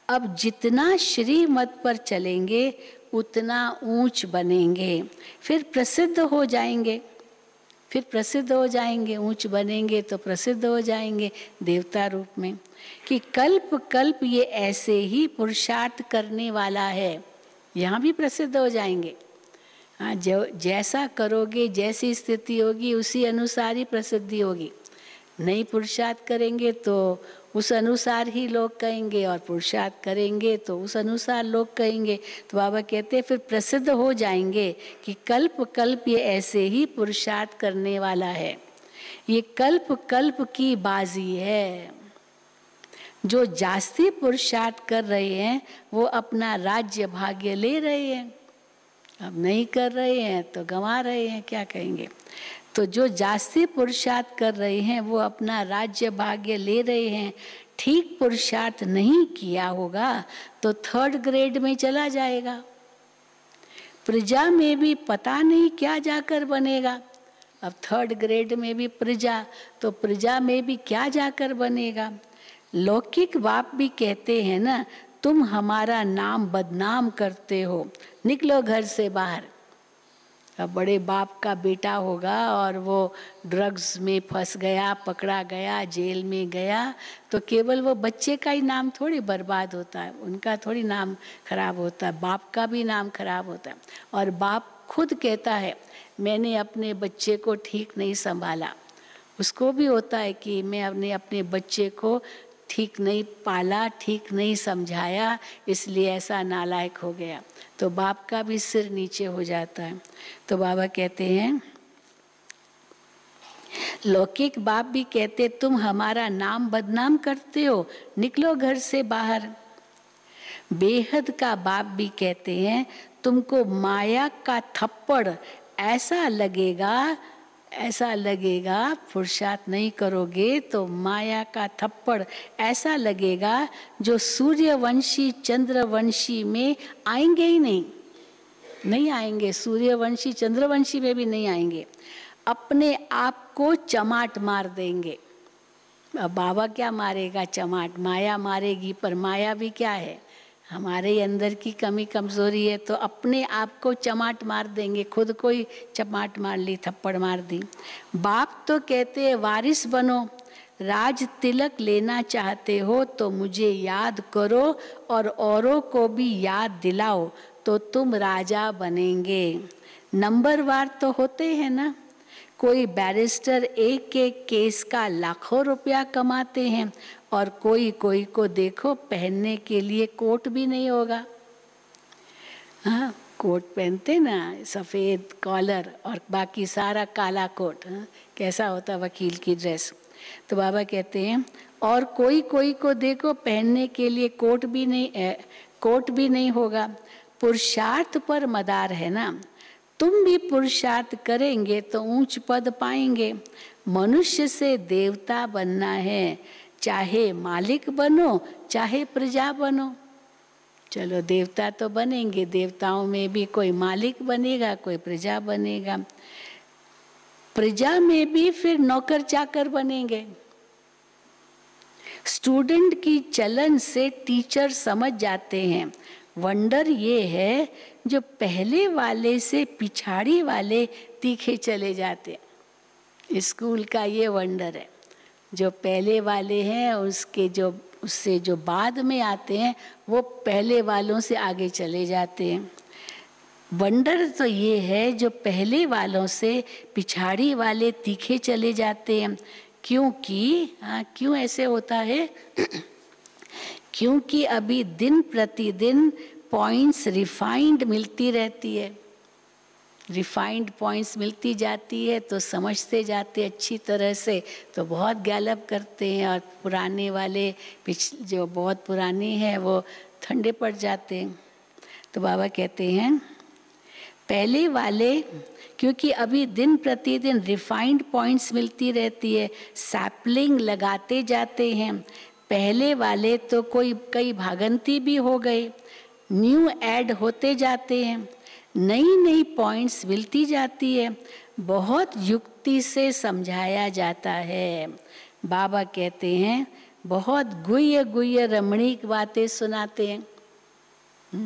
अब जितना श्रीमत पर चलेंगे उतना ऊंच बनेंगे, फिर प्रसिद्ध हो जाएंगे, फिर प्रसिद्ध हो जाएंगे, ऊंच बनेंगे तो प्रसिद्ध हो जाएंगे देवता रूप में। कि कल्प कल्प ये ऐसे ही पुरुषार्थ करने वाला है, यहाँ भी प्रसिद्ध हो जाएंगे। हाँ, जो जैसा करोगे, जैसी स्थिति होगी उसी अनुसार ही प्रसिद्धि होगी। नहीं पुरुषार्थ करेंगे तो उस अनुसार ही लोग कहेंगे, और पुरुषार्थ करेंगे तो उस अनुसार लोग कहेंगे। तो बाबा कहते हैं फिर प्रसिद्ध हो जाएंगे कि कल्प कल्प ये ऐसे ही पुरुषार्थ करने वाला है। ये कल्प कल्प की बाजी है। जो जास्ती पुरुषार्थ कर रहे हैं वो अपना राज्य भाग्य ले रहे हैं। अब नहीं कर रहे हैं तो गंवा रहे हैं, क्या कहेंगे। तो जो जास्ती पुरुषार्थ कर रहे हैं वो अपना राज्य भाग्य ले रहे हैं। ठीक पुरुषार्थ नहीं किया होगा तो 3rd ग्रेड में चला जाएगा। प्रजा में भी पता नहीं क्या जाकर बनेगा। अब 3rd ग्रेड में भी प्रजा, तो प्रजा में भी क्या जाकर बनेगा। लौकिक बाप भी कहते हैं ना, तुम हमारा नाम बदनाम करते हो, निकलो घर से बाहर। अब बड़े बाप का बेटा होगा और वो ड्रग्स में फंस गया, पकड़ा गया, जेल में गया, तो केवल वो बच्चे का ही नाम थोड़ी बर्बाद होता है, उनका थोड़ी नाम खराब होता है, बाप का भी नाम खराब होता है। और बाप खुद कहता है मैंने अपने बच्चे को ठीक नहीं संभाला। उसको भी होता है कि मैं अपने बच्चे को ठीक नहीं पाला, ठीक नहीं समझाया, इसलिए ऐसा नालायक हो गया। तो बाप का भी सिर नीचे हो जाता है। तो बाबा कहते हैं, लौकिक बाप भी कहते तुम हमारा नाम बदनाम करते हो, निकलो घर से बाहर। बेहद का बाप भी कहते हैं तुमको माया का थप्पड़ ऐसा लगेगा, पुरुषार्थ नहीं करोगे तो माया का थप्पड़ ऐसा लगेगा जो सूर्यवंशी चंद्रवंशी में आएंगे ही नहीं आएंगे, सूर्यवंशी चंद्रवंशी में भी नहीं आएंगे, अपने आप को चमाट मार देंगे। अब बाबा क्या मारेगा चमाट, माया मारेगी, पर माया भी क्या है, हमारे अंदर की कमी कमजोरी है, तो अपने आप को चमाट मार देंगे। खुद को ही चमाट मार ली, थप्पड़ मार दी। बाप तो कहते हैं वारिस बनो, राज तिलक लेना चाहते हो तो मुझे याद करो और औरों को भी याद दिलाओ तो तुम राजा बनेंगे। नंबरवार तो होते हैं ना, कोई बैरिस्टर एक केस का लाखों रुपया कमाते हैं और कोई को देखो पहनने के लिए कोट भी नहीं होगा। हाँ, कोट पहनते ना, सफ़ेद कॉलर और बाकी सारा काला कोट। हाँ, कैसा होता वकील की ड्रेस। तो बाबा कहते हैं और कोई को देखो पहनने के लिए कोट भी नहीं होगा। पुरुषार्थ पर मदार है ना, तुम भी पुरुषार्थ करेंगे तो ऊंच पद पाएंगे। मनुष्य से देवता बनना है, चाहे मालिक बनो चाहे प्रजा बनो। चलो देवता तो बनेंगे, देवताओं में भी कोई मालिक बनेगा, कोई प्रजा बनेगा। प्रजा में भी फिर नौकर चाकर बनेंगे। स्टूडेंट की चलन से टीचर समझ जाते हैं। वंडर ये है जो पहले वाले से पिछाड़ी वाले तीखे चले जाते। स्कूल का ये वंडर है, जो पहले वाले हैं उससे जो बाद में आते हैं वो पहले वालों से आगे चले जाते हैं। वंडर तो ये है जो पहले वालों से पिछाड़ी वाले तीखे चले जाते हैं। क्यों ऐसे होता है? क्योंकि अभी दिन प्रतिदिन पॉइंट्स रिफाइंड मिलती रहती है, रिफाइंड पॉइंट्स मिलती जाती है तो समझते जाते अच्छी तरह से, तो बहुत गैलप करते हैं। और पुराने वाले जो बहुत पुराने हैं वो ठंडे पड़ जाते हैं। तो बाबा कहते हैं पहले वाले, क्योंकि अभी दिन प्रतिदिन रिफाइंड पॉइंट्स मिलती रहती है, सैपलिंग लगाते जाते हैं। पहले वाले तो कई भागंती भी हो गए, न्यू ऐड होते जाते हैं, नई पॉइंट्स मिलती जाती है, बहुत युक्ति से समझाया जाता है। बाबा कहते हैं बहुत गुह्य रमणीक बातें सुनाते हैं।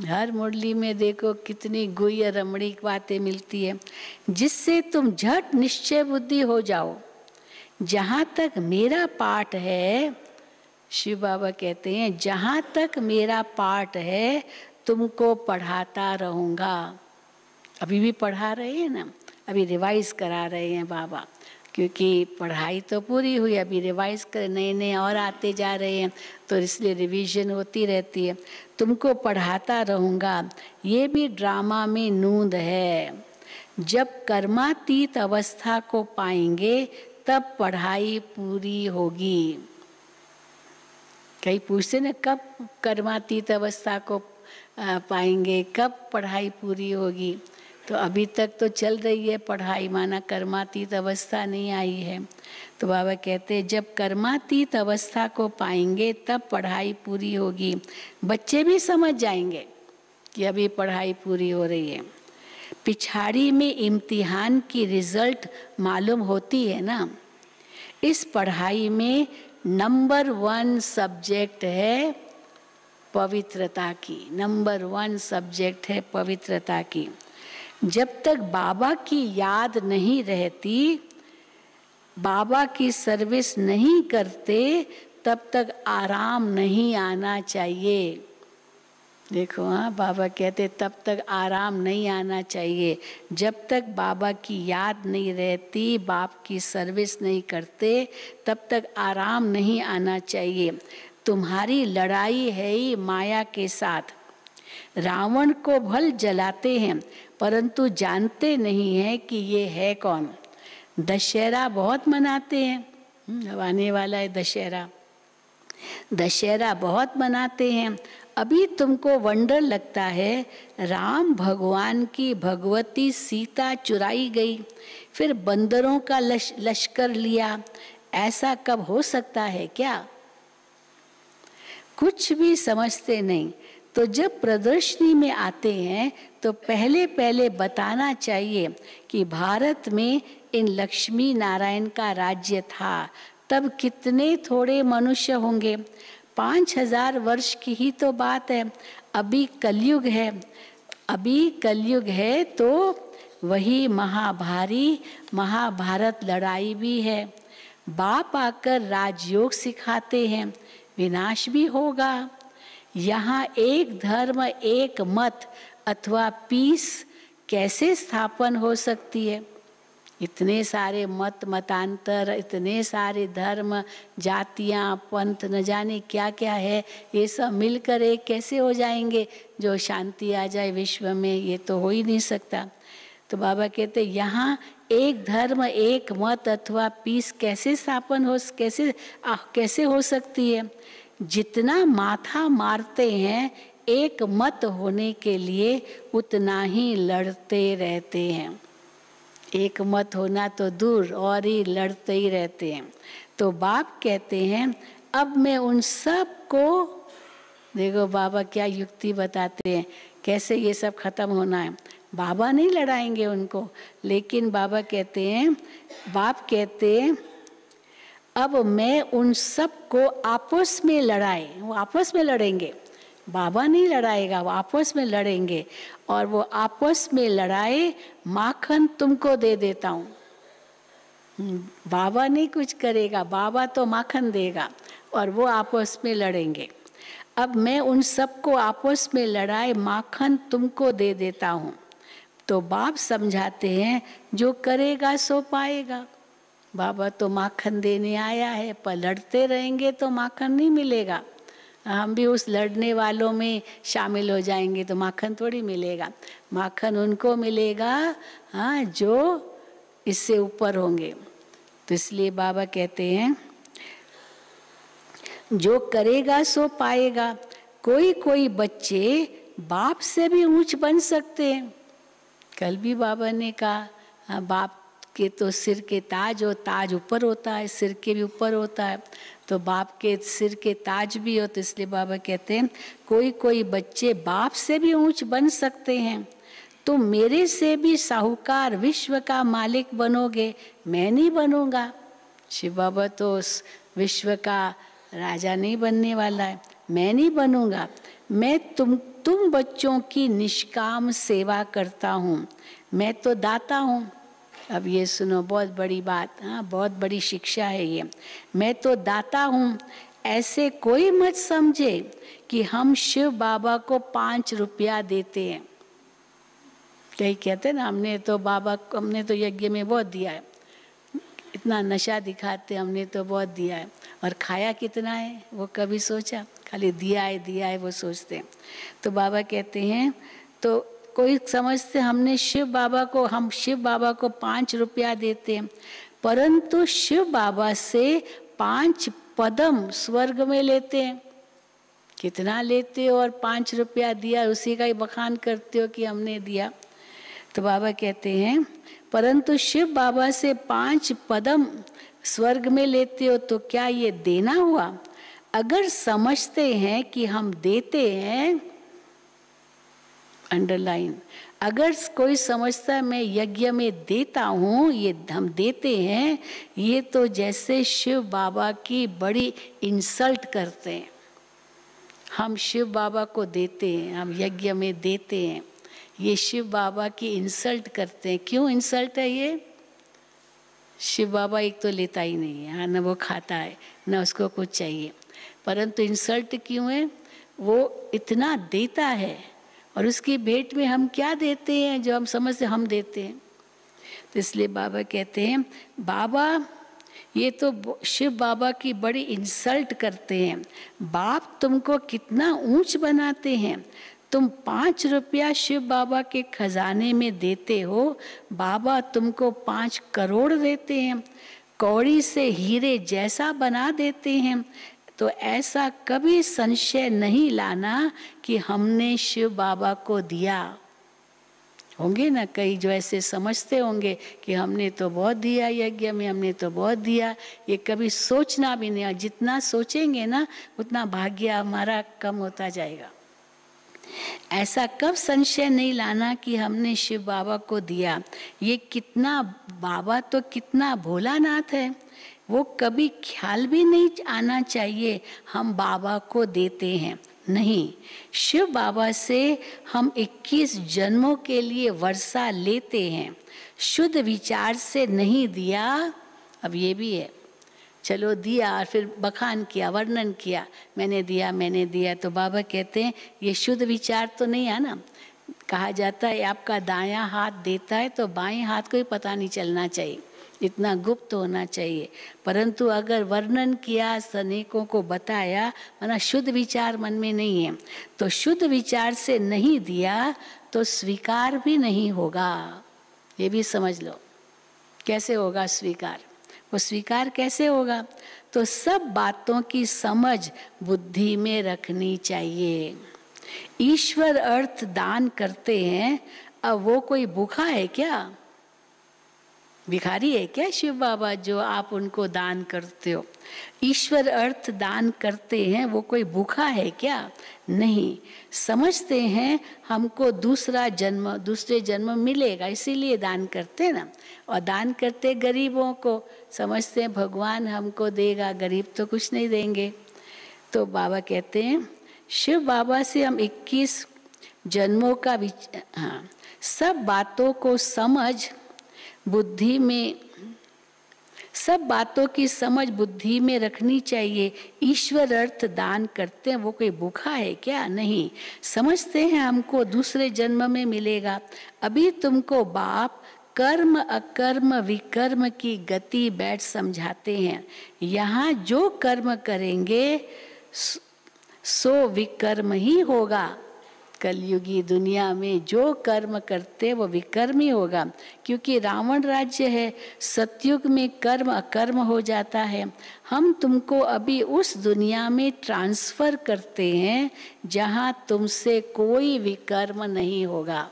हर मुरली में देखो कितनी गुह्य रमणीक बातें मिलती है, जिससे तुम झट निश्चय बुद्धि हो जाओ। जहाँ तक मेरा पाठ है, शिव बाबा कहते हैं जहाँ तक मेरा पाठ है तुमको पढ़ाता रहूँगा। अभी भी पढ़ा रहे हैं ना, अभी रिवाइज करा रहे हैं बाबा, क्योंकि पढ़ाई तो पूरी हुई, अभी रिवाइज कर नए और आते जा रहे हैं, तो इसलिए रिवीजन होती रहती है। तुमको पढ़ाता रहूँगा, ये भी ड्रामा में नूंद है। जब कर्मातीत अवस्था को पाएंगे तब पढ़ाई पूरी होगी। कई पूछते ना कब कर्मातीत अवस्था को पाएंगे, कब पढ़ाई पूरी होगी। तो अभी तक तो चल रही है पढ़ाई, माना कर्मातीत अवस्था नहीं आई है। तो बाबा कहते हैं जब कर्मातीत अवस्था को पाएंगे तब पढ़ाई पूरी होगी। बच्चे भी समझ जाएंगे कि अभी पढ़ाई पूरी हो रही है। पिछाड़ी में इम्तिहान की रिजल्ट मालूम होती है ना। इस पढ़ाई में नंबर 1 सब्जेक्ट है पवित्रता की, नंबर 1 सब्जेक्ट है पवित्रता की। जब तक बाबा की याद नहीं रहती, बाबा की सर्विस नहीं करते, तब तक आराम नहीं आना चाहिए। देखो हाँ, बाबा कहते तब तक आराम नहीं आना चाहिए। जब तक बाबा की याद नहीं रहती, बाप की सर्विस नहीं करते, तब तक आराम नहीं आना चाहिए। तुम्हारी लड़ाई है ही माया के साथ। रावण को भल जलाते हैं परंतु जानते नहीं हैं कि ये है कौन। दशहरा बहुत मनाते हैं, अब आने वाला है दशहरा। दशहरा बहुत मनाते हैं। अभी तुमको वंडर लगता है राम भगवान की भगवती सीता चुराई गई, फिर बंदरों का लश्कर लिया। ऐसा कब हो सकता है क्या? कुछ भी समझते नहीं। तो जब प्रदर्शनी में आते हैं तो पहले पहले बताना चाहिए कि भारत में इन लक्ष्मी नारायण का राज्य था। तब कितने थोड़े मनुष्य होंगे। 5000 वर्ष की ही तो बात है। अभी कलयुग है, अभी कलयुग है तो वही महाभारी महाभारत लड़ाई भी है। बाप आकर राजयोग सिखाते हैं, विनाश भी होगा। यहाँ एक धर्म एक मत अथवा पीस कैसे स्थापन हो सकती है? इतने सारे मत मतांतर, इतने सारे धर्म, जातियाँ, पंथ, न जाने क्या क्या है, ये सब मिलकर एक कैसे हो जाएंगे जो शांति आ जाए विश्व में? ये तो हो ही नहीं सकता। तो बाबा कहते यहाँ एक धर्म एक मत अथवा पीस कैसे स्थापन हो, कैसे हो सकती है? जितना माथा मारते हैं एक मत होने के लिए, उतना ही लड़ते रहते हैं। एक मत होना तो दूर, और ही लड़ते ही रहते हैं। तो बाप कहते हैं अब मैं उन सब को, देखो बाबा क्या युक्ति बताते हैं, कैसे ये सब खत्म होना है। बाबा नहीं लड़ाएंगे उनको, लेकिन बाबा कहते हैं, बाप कहते हैं अब मैं उन सब को आपस में लड़ाए। वो आपस में लड़ेंगे, बाबा नहीं लड़ाएगा, वो आपस में लड़ेंगे। और वो आपस में लड़ाए, माखन तुमको दे देता हूँ। बाबा नहीं कुछ करेगा, बाबा तो माखन देगा, और वो आपस में लड़ेंगे। अब मैं उन सबको आपस में लड़ाए, माखन तुमको दे देता हूँ। तो बाप समझाते हैं जो करेगा सो पाएगा। बाबा तो माखन देने आया है, पर लड़ते रहेंगे तो माखन नहीं मिलेगा। हम भी उस लड़ने वालों में शामिल हो जाएंगे तो माखन थोड़ी मिलेगा। माखन उनको मिलेगा हाँ जो इससे ऊपर होंगे। तो इसलिए बाबा कहते हैं जो करेगा सो पाएगा। कोई कोई बच्चे बाप से भी ऊंच बन सकते हैं। कल भी बाबा ने कहा हाँ, बाप के तो सिर के ताज हो, ताज ऊपर होता है, सिर के भी ऊपर होता है। तो बाप के सिर के ताज भी हो, तो इसलिए बाबा कहते हैं कोई कोई बच्चे बाप से भी ऊंच बन सकते हैं। तुम मेरे से भी साहूकार विश्व का मालिक बनोगे, मैं नहीं बनूंगा। शिव बाबा तो उस विश्व का राजा नहीं बनने वाला है, मैं नहीं बनूंगा। मैं तुम बच्चों की निष्काम सेवा करता हूँ, मैं तो दाता हूँ। अब ये सुनो, बहुत बड़ी बात, हाँ बहुत बड़ी शिक्षा है ये। मैं तो दाता हूँ। ऐसे कोई मत समझे कि हम शिव बाबा को 5 रुपया देते हैं। कई कहते हैं ना हमने तो यज्ञ में बहुत दिया है, इतना नशा दिखाते हमने तो बहुत दिया है, और खाया कितना है वो कभी सोचा? खाली दिया है वो सोचते हैं। तो बाबा कहते हैं तो कोई समझते हम शिव बाबा को 5 रुपया देते हैं, परंतु शिव बाबा से 5 पदम स्वर्ग में लेते हैं। कितना लेते हो और 5 रुपया दिया, उसी का ही बखान करते हो कि हमने दिया। तो बाबा कहते हैं परंतु शिव बाबा से 5 पदम स्वर्ग में लेते हो तो क्या ये देना हुआ? अगर समझते हैं कि हम देते हैं, अंडरलाइन, अगर कोई समझता है मैं यज्ञ में देता हूँ, ये हम देते हैं, ये तो जैसे शिव बाबा की बड़ी इंसल्ट करते हैं। हम शिव बाबा को देते हैं, हम यज्ञ में देते हैं, ये शिव बाबा की इंसल्ट करते हैं। क्यों इंसल्ट है ये? शिव बाबा एक तो लेता ही नहीं है, हाँ, न वो खाता है न उसको कुछ चाहिए, परंतु इंसल्ट क्यों है? वो इतना देता है और उसकी भेंट में हम क्या देते हैं जो हम समझते हम देते हैं। तो इसलिए बाबा कहते हैं बाबा ये तो शिव बाबा की बड़ी इंसल्ट करते हैं। बाप तुमको कितना ऊंच बनाते हैं, तुम 5 रुपया शिव बाबा के खजाने में देते हो, बाबा तुमको 5 करोड़ देते हैं, कौड़ी से हीरे जैसा बना देते हैं। तो ऐसा कभी संशय नहीं लाना कि हमने शिव बाबा को दिया। होंगे ना कई जो ऐसे समझते होंगे कि हमने तो बहुत दिया यज्ञ में, हमने तो बहुत दिया, ये कभी सोचना भी नहीं। जितना सोचेंगे ना उतना भाग्य हमारा कम होता जाएगा। ऐसा कब संशय नहीं लाना कि हमने शिव बाबा को दिया। ये कितना, बाबा तो कितना भोलानाथ है, वो कभी ख्याल भी नहीं आना चाहिए हम बाबा को देते हैं। नहीं, शिव बाबा से हम 21 जन्मों के लिए वर्षा लेते हैं, शुद्ध विचार से नहीं दिया। अब ये भी है, चलो दिया और फिर बखान किया, वर्णन किया, मैंने दिया, तो बाबा कहते हैं ये शुद्ध विचार तो नहीं है ना। कहा जाता है आपका दायां हाथ देता है तो बाएं हाथ को ही पता नहीं चलना चाहिए, इतना गुप्त होना चाहिए। परंतु अगर वर्णन किया, अनेकों को बताया, वरना शुद्ध विचार मन में नहीं है, तो शुद्ध विचार से नहीं दिया तो स्वीकार भी नहीं होगा। ये भी समझ लो कैसे होगा स्वीकार। वो स्वीकार कैसे होगा? तो सब बातों की समझ बुद्धि में रखनी चाहिए। ईश्वर अर्थ दान करते हैं, अब वो कोई भूखा है क्या? भिखारी है क्या शिव बाबा जो आप उनको दान करते हो? ईश्वर अर्थ दान करते हैं, वो कोई भूखा है क्या? नहीं, समझते हैं हमको दूसरे जन्म मिलेगा, इसीलिए दान करते हैं ना। और दान करते गरीबों को, समझते हैं भगवान हमको देगा, गरीब तो कुछ नहीं देंगे। तो बाबा कहते हैं शिव बाबा से हम 21 जन्मों का हाँ, सब बातों को समझ बुद्धि में, सब बातों की समझ बुद्धि में रखनी चाहिए। ईश्वर अर्थ दान करते हैं, वो कोई भूखा है क्या? नहीं, समझते हैं हमको दूसरे जन्म में मिलेगा। अभी तुमको बाप कर्म अकर्म विकर्म की गति बैठ समझाते हैं। यहाँ जो कर्म करेंगे सो विकर्म ही होगा। कलयुगी दुनिया में जो कर्म करते वो विकर्म ही होगा, क्योंकि रावण राज्य है। सतयुग में कर्म अकर्म हो जाता है। हम तुमको अभी उस दुनिया में ट्रांसफर करते हैं जहाँ तुमसे कोई विकर्म नहीं होगा।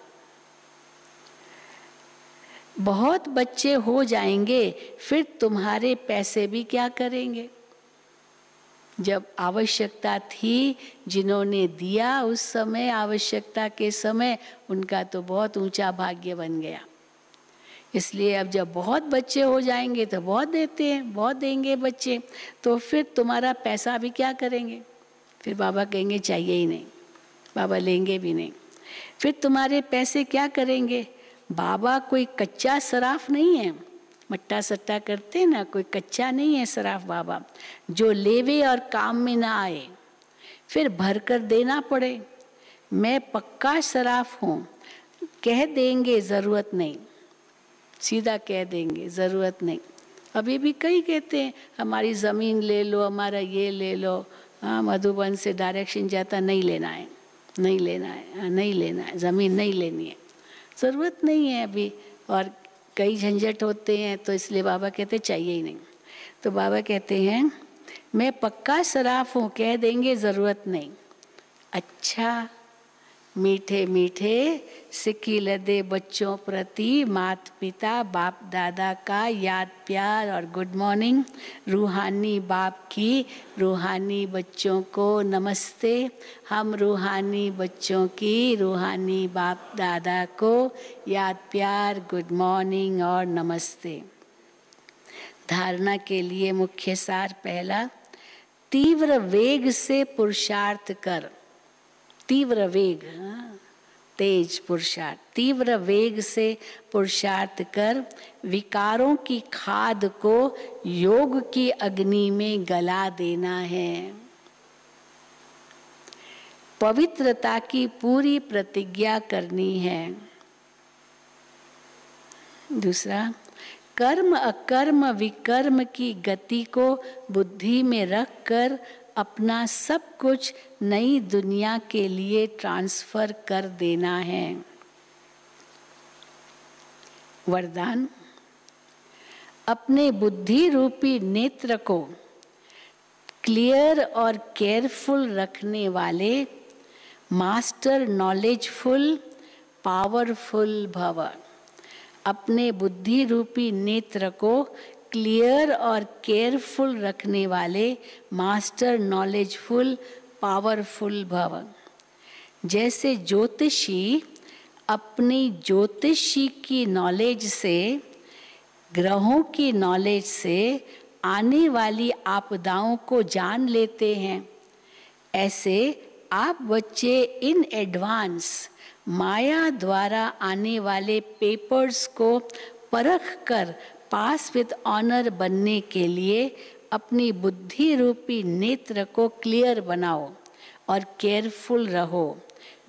बहुत बच्चे हो जाएंगे, फिर तुम्हारे पैसे भी क्या करेंगे? जब आवश्यकता थी, जिन्होंने दिया उस समय, आवश्यकता के समय, उनका तो बहुत ऊंचा भाग्य बन गया। इसलिए अब जब बहुत बच्चे हो जाएंगे तो बहुत देते हैं, बहुत देंगे बच्चे, तो फिर तुम्हारा पैसा भी क्या करेंगे? फिर बाबा कहेंगे चाहिए ही नहीं, बाबा लेंगे भी नहीं। फिर तुम्हारे पैसे क्या करेंगे? बाबा कोई कच्चा सराफ नहीं है, मट्टा सट्टा करते ना, कोई कच्चा नहीं है सराफ बाबा, जो लेवे और काम में ना आए, फिर भर कर देना पड़े। मैं पक्का सराफ हूँ, कह देंगे ज़रूरत नहीं, सीधा कह देंगे ज़रूरत नहीं। अभी भी कई कहते हैं हमारी ज़मीन ले लो, हमारा ये ले लो। हाँ, मधुबन से डायरेक्शन जाता, नहीं लेना है, नहीं लेना है, नहीं लेना है, ज़मीन नहीं लेनी है, ज़रूरत नहीं है अभी। और कई झंझट होते हैं, तो इसलिए बाबा कहते चाहिए ही नहीं। तो बाबा कहते हैं मैं पक्का सराफ हूँ, कह देंगे ज़रूरत नहीं। अच्छा, मीठे मीठे सिक्की लदे बच्चों प्रति माता पिता बाप दादा का याद प्यार और गुड मॉर्निंग। रूहानी बाप की रूहानी बच्चों को नमस्ते। हम रूहानी बच्चों की रूहानी बाप दादा को याद प्यार गुड मॉर्निंग और नमस्ते। धारणा के लिए मुख्य सार पहला, तीव्र वेग से पुरुषार्थ कर। तीव्र वेग, तेज पुरुषार्थ। तीव्र वेग से पुरुषार्थ कर विकारों की खाद को योग की अग्नि में गला देना है। पवित्रता की पूरी प्रतिज्ञा करनी है। दूसरा, कर्म अकर्म विकर्म की गति को बुद्धि में रखकर अपना सब कुछ नई दुनिया के लिए ट्रांसफर कर देना है। वरदान, अपने बुद्धि रूपी नेत्र को क्लियर और केयरफुल रखने वाले मास्टर नॉलेजफुल पावरफुल भव। अपने बुद्धि रूपी नेत्र को क्लियर और केयरफुल रखने वाले मास्टर नॉलेजफुल पावरफुल भव। जैसे ज्योतिषी अपनी ज्योतिषी की नॉलेज से, ग्रहों की नॉलेज से आने वाली आपदाओं को जान लेते हैं, ऐसे आप बच्चे इन एडवांस माया द्वारा आने वाले पेपर्स को परख कर पास विद ऑनर बनने के लिए अपनी बुद्धि रूपी नेत्र को क्लियर बनाओ और केयरफुल रहो।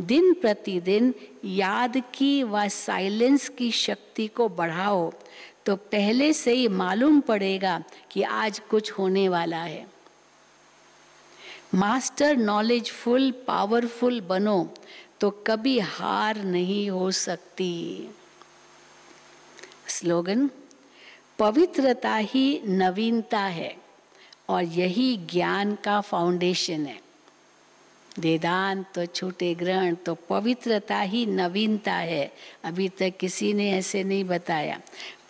दिन प्रतिदिन याद की व साइलेंस की शक्ति को बढ़ाओ तो पहले से ही मालूम पड़ेगा कि आज कुछ होने वाला है। मास्टर नॉलेजफुल पावरफुल बनो तो कभी हार नहीं हो सकती। स्लोगन, पवित्रता ही नवीनता है और यही ज्ञान का फाउंडेशन है। वेदांत तो छूटे ग्रहण, तो पवित्रता ही नवीनता है। अभी तक किसी ने ऐसे नहीं बताया।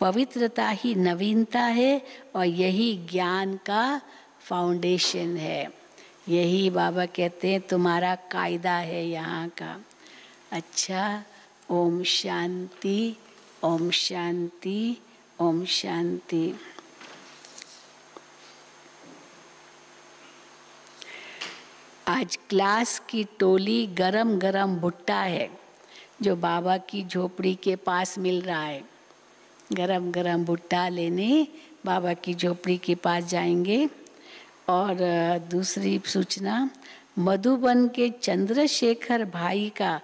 पवित्रता ही नवीनता है और यही ज्ञान का फाउंडेशन है। यही बाबा कहते हैं तुम्हारा कायदा है यहाँ का। अच्छा, ओम शांति, ओम शांति, ओम शांति। आज क्लास की टोली गरम गरम भुट्टा है जो बाबा की झोपड़ी के पास मिल रहा है। गरम गरम भुट्टा लेने बाबा की झोपड़ी के पास जाएंगे। और दूसरी सूचना, मधुबन के चंद्रशेखर भाई का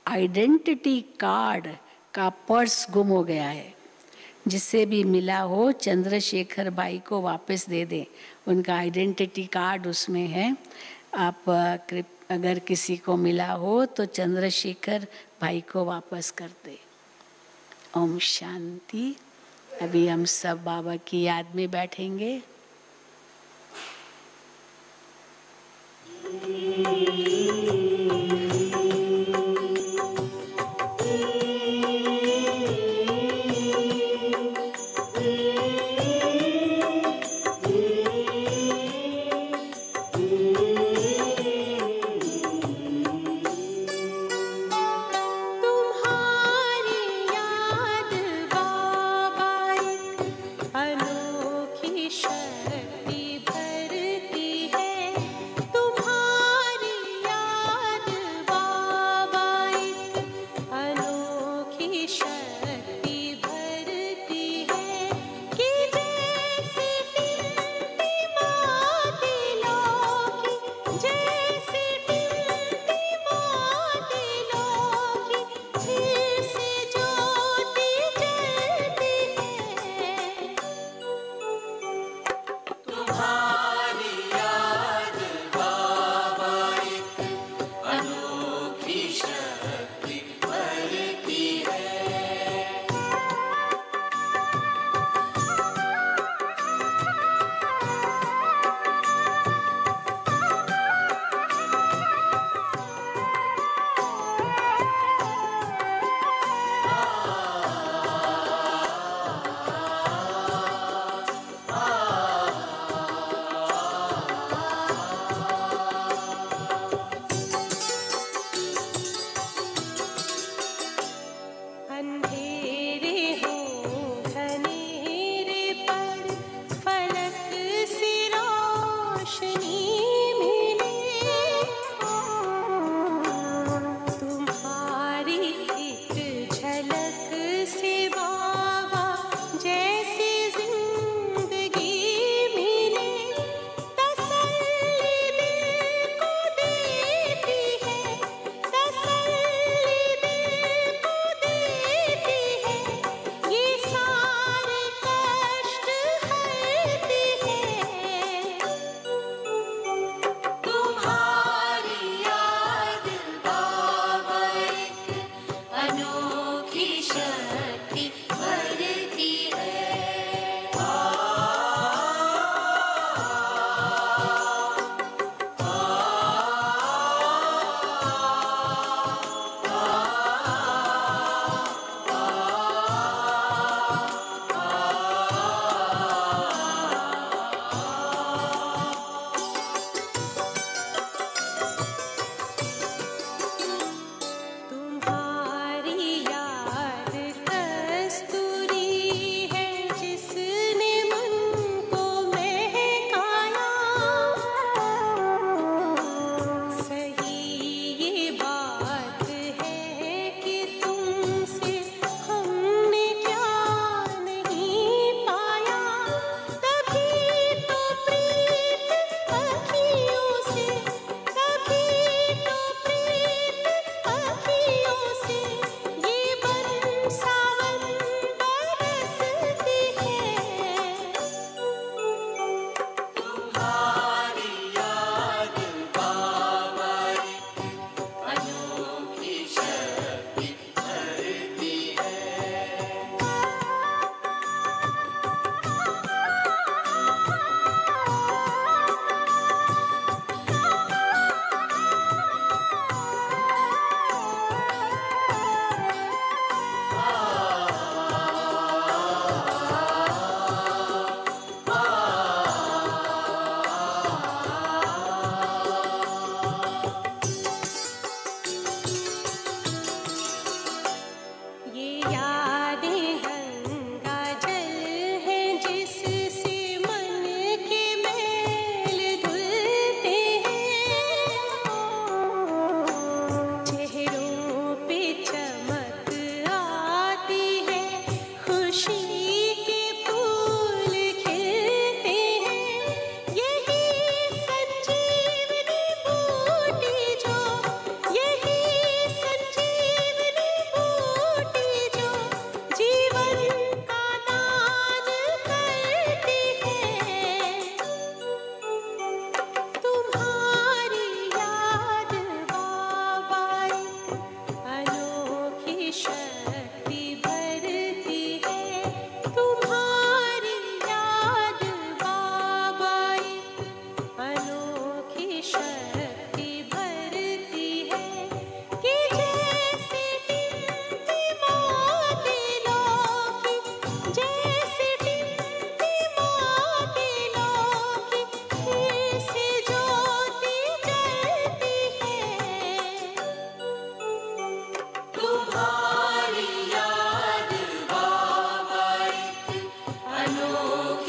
आइडेंटिटी कार्ड का पर्स गुम हो गया है। जिससे भी मिला हो चंद्रशेखर भाई को वापस दे दें। उनका आइडेंटिटी कार्ड उसमें है। आप अगर किसी को मिला हो तो चंद्रशेखर भाई को वापस कर दे। ओम शांति। अभी हम सब बाबा की याद में बैठेंगे। अनोखी शक्ति भरती है तुम्हारे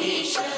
ईश्वर